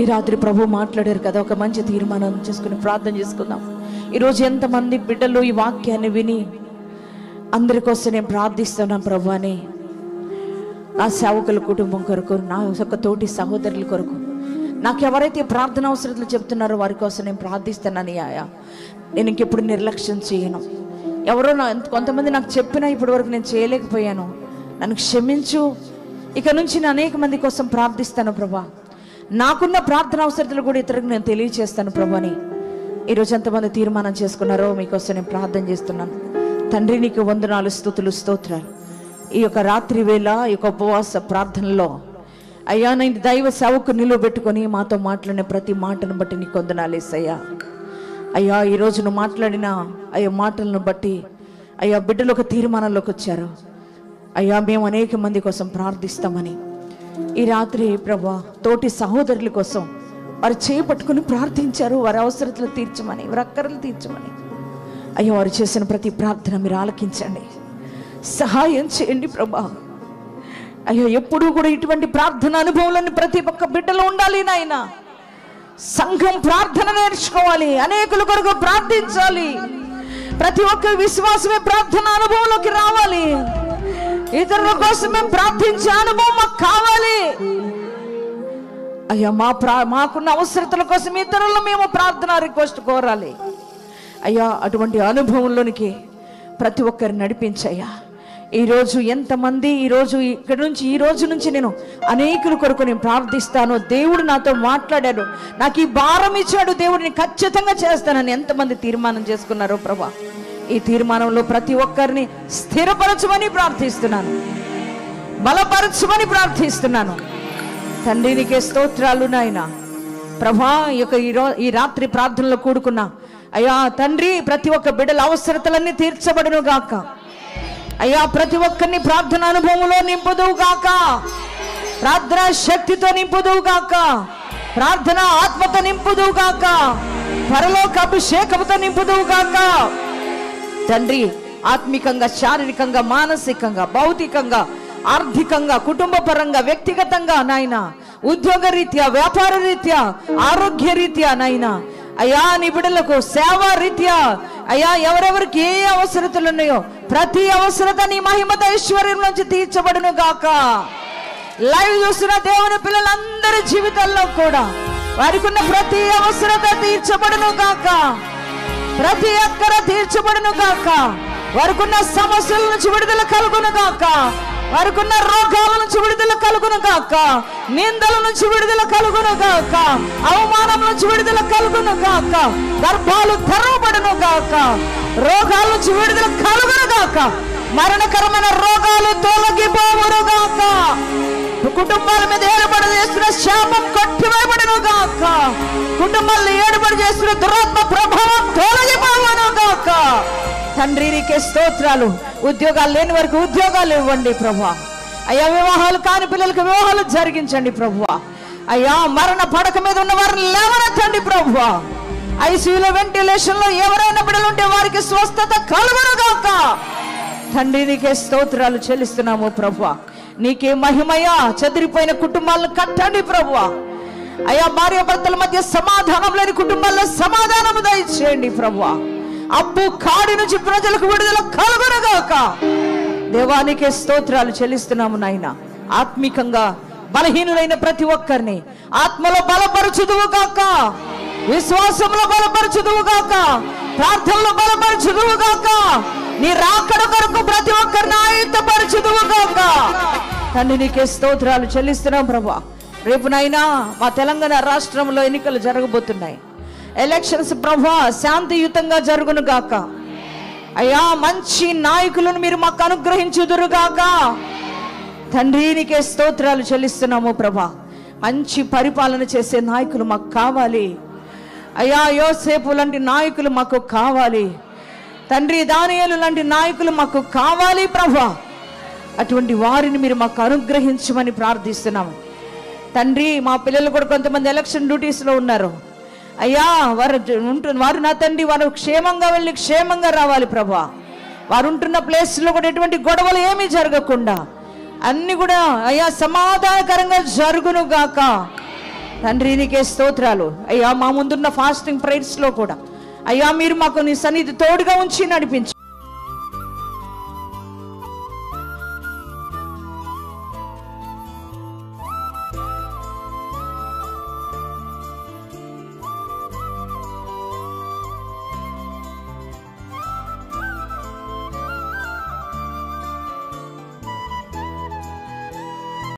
ఈ రాత్రి ప్రభు మాట్లాడారు కదా, ఒక మంచి తీర్మానం చేసుకుని ప్రార్థన చేసుకుందాం. ఈరోజు ఎంతమంది బిడ్డలు ఈ వాక్యాన్ని విని అందరి కోసం నేను ప్రార్థిస్తున్నాను ప్రభు అని, నా సేవకుల కుటుంబం కొరకు, నా యొక్క తోటి సహోదరుల కొరకు, నాకు ఎవరైతే ప్రార్థన అవసరాలు చెప్తున్నారో వారి కోసం నేను ప్రార్థిస్తానని ఆయా. నేను ఇంకెప్పుడు నిర్లక్ష్యం చేయను. ఎవరో కొంతమంది నాకు చెప్పినా ఇప్పటి వరకు నేను చేయలేకపోయాను, నన్ను క్షమించు. ఇక నుంచి నేను అనేక మంది కోసం ప్రార్థిస్తాను ప్రభా. నాకున్న ప్రార్థన అవసరాలు కూడా ఇతరులకు నేను తెలియజేస్తాను ప్రభు అని ఈరోజు ఎంతమంది తీర్మానం చేసుకున్నారో మీకోసం నేను ప్రార్థన చేస్తున్నాను. తండ్రి, నీకు వందనాలు, స్తుతులు, స్తోత్రాలు. ఈ యొక్క రాత్రి వేళ ఈ యొక్క ఉపవాస ప్రార్థనలో అయ్యా, నేను దైవ సేవకు నిలువబెట్టుకొని మాతో మాట్లాడిన ప్రతి మాటను బట్టి నీకు వందనాలు యేసయ్యా. అయ్యా, ఈరోజు నువ్వు మాట్లాడిన అయ్యా మాటలను బట్టి అయ్యా బిడ్డలు ఒక తీర్మానంలోకి వచ్చారు. అయ్యా, మేము అనేక మంది కోసం ప్రార్థిస్తామని ఈ రాత్రి ప్రభా తోటి సహోదరుల కోసం వారు చేపట్టుకుని ప్రార్థించారు. వారి అవసరతలు తీర్చమని, వారి అక్కరలు తీర్చమని అయ్యా వారు చేసిన ప్రతి ప్రార్థన మీరు ఆలకించండి, సహాయం చేయండి ప్రభా. అయ్యో, ఎప్పుడూ కూడా ఇటువంటి ప్రార్థన అనుభవాలను ప్రతి ఒక్క బిడ్డలో ఉండాలి నాయన. సంఘం ప్రార్థన నేర్చుకోవాలి, అనేకుల కొరకు ప్రార్థించాలి. ప్రతి ఒక్క విశ్వాసమే ప్రార్థన అనుభవంలోకి రావాలి. ఇతరుల కోసం మేము ప్రార్థించే అనుభవం మాకు కావాలి. అయ్యా, మాకున్న అవసరతల కోసం ఇతరులను మేము ప్రార్థన రిక్వెస్ట్ కోరాలి. అయ్యా, అటువంటి అనుభవంలోనికి ప్రతి ఒక్కరు నడిపించయ్యా. ఈరోజు ఎంతమంది ఈ రోజు నుంచి నేను అనేకుల కొరకు నేను ప్రార్థిస్తాను, దేవుడు నాతో మాట్లాడాడు, నాకు ఈ భారం ఇచ్చాడు, దేవుడిని ఖచ్చితంగా చేస్తానని ఎంతమంది తీర్మానం చేసుకున్నారో ప్రభా, ఈ తీర్మానంలో ప్రతి ఒక్కరిని స్థిరపరచమని ప్రార్థిస్తున్నాను, బలపరచమని ప్రార్థిస్తున్నాను. తండ్రి, నీకే స్తోత్రాలు నాయన. ప్రభా, ఈ రాత్రి ప్రార్థనలో కూడుకున్నా అయ్యా తండ్రి, ప్రతి ఒక్క బిడ్డల అవసరతలన్నీ తీర్చబడును గాక. అయ్యా, ప్రతి ఒక్కరిని ప్రార్థన అనుభవంలో నింపుదువు గాక, ప్రార్థన శక్తితో నింపుదువు గాక, ప్రార్థన ఆత్మతో నింపుదువు గాక, పరలోక అభిషేకముతో నింపుదువు గాక. తండ్రి, ఆత్మికంగా, శారీరకంగా, మానసికంగా, భౌతికంగా, ఆర్థికంగా, కుటుంబ పరంగా, వ్యక్తిగతంగా నాయన, ఉద్యోగ రీత్యా, వ్యాపార రీత్యా, ఆరోగ్య రీత్యా నాయన అయ్యా నీ బిడ్డలకు సేవా రీత్యా అయ్యా ఎవరెవరికి ఏ అవసరతలు ఉన్నాయో ప్రతి అవసరత నీ మహిమత ఐశ్వర్యం నుంచి తీర్చబడును గాక. లైవ్ చూస్తున్న దేవుని పిల్లలందరి జీవితాల్లో కూడా వారికి ఉన్న ప్రతి అవసరత తీర్చబడును గాక, ప్రతి అక్కర తీర్చబడును గాక. వారికి ఉన్న సమస్యల నుంచి విడుదల కలుగును గాక, వారికి ఉన్న రోగాల నుంచి విడుదల కలుగును గాక, నిందల నుంచి విడుదల కలుగును గాక, అవమానం నుంచి విడుదల కలుగును గాక, గర్భాలు తెరవబడును గాక, రోగాల నుంచి విడుదల కలుగును గాక, మరణకరమైన రోగాలు తొలగిపోవును గాక, కుటుంబాల మీద ఏర్పడి చేస్తున్న శాపం కొట్టివేయబడును గాక, కుటుంబాలను ఏర్పడి చేస్తున్న దురాత్మ ప్రభావం తొలగిపోవును గాక. తండ్రి, నీకే స్తోత్రాలు. ఉద్యోగాలు లేని వారికి ఉద్యోగాలు ఇవ్వండి ప్రభువా. అయ్యా, వివాహాలు కాని పిల్లలకు వివాహాలు జరిగించండి ప్రభువా. అయ్యా, మరణ పడక మీద ఉన్న వారిని లేవనెత్తండి ప్రభువా. ఐసీయూలో, వెంటిలేషన్ లో ఎవరైనా బిడ్డలుంటే వారికి స్వస్థత కలుగును గాక. తండ్రి, నీకే స్తోత్రాలు చెల్లిస్తున్నాము ప్రభువా. నీకే మహిమయ్యా. చెదిరిపోయిన కుటుంబాలను కట్టండి ప్రభువా. అయ్యా, భార్య భర్తల మధ్య సమాధానం లేని కుటుంబాల్లో సమాధానము దయచేయండి ప్రభువా. అప్పు కాడి నుంచి ప్రజలకు విడుదల కలుగునుగాక. దేవానికే స్తోత్రాలు చెల్లిస్తున్నాము నాయన. ఆత్మికంగా బలహీనులైన ప్రతి ఒక్కరిని ఆత్మలో బలపరచుదువు గాక, విశ్వాసంలో బలపరచుదువు గాక, ప్రార్థనలో బలపరచుదువు గాక. నీ రాకడ కొరకు ప్రతి ఒక్కరిని ఆయుధపరచుదువు గాక. తండ్రి నీకే స్తోత్రాలు చెల్లిస్తున్నాం ప్రభా. రేపునైనా మా తెలంగాణ రాష్ట్రంలో ఎన్నికలు జరగబోతున్నాయి. ఎలక్షన్స్ ప్రభా శాంతియుతంగా జరుగును గాక. అయ్యా మంచి నాయకులను మీరు మాకు అనుగ్రహించుదురుగాక. తండ్రి నీకే స్తోత్రాలు చెల్లిస్తున్నాము ప్రభా. మంచి పరిపాలన చేసే నాయకులు మాకు కావాలి అయ్యా. యోసేపు లాంటి నాయకులు మాకు కావాలి తండ్రి. దానియేలు లాంటి నాయకులు మాకు కావాలి ప్రభా. అటువంటి వారిని మీరు మాకు అనుగ్రహించమని ప్రార్థిస్తున్నాము తండ్రి. మా పిల్లలు కూడా కొంతమంది ఎలక్షన్ డ్యూటీస్లో ఉన్నారు అయ్యా. వారు నా తండ్రి వారు క్షేమంగా వెళ్ళి క్షేమంగా రావాలి ప్రభా. వారు ఉంటున్న ప్లేస్లో కూడా ఎటువంటి గొడవలు ఏమీ జరగకుండా అన్ని కూడా అయ్యా సమాధానకరంగా జరుగును గాక. తండ్రి నీకే స్తోత్రాలు అయ్యా. మా ముందున్న ఫాస్టింగ్ ప్రేయర్స్లో కూడా అయ్యా మీరు మాకు నీ సన్నిధి తోడుగా ఉంచి నడిపించు.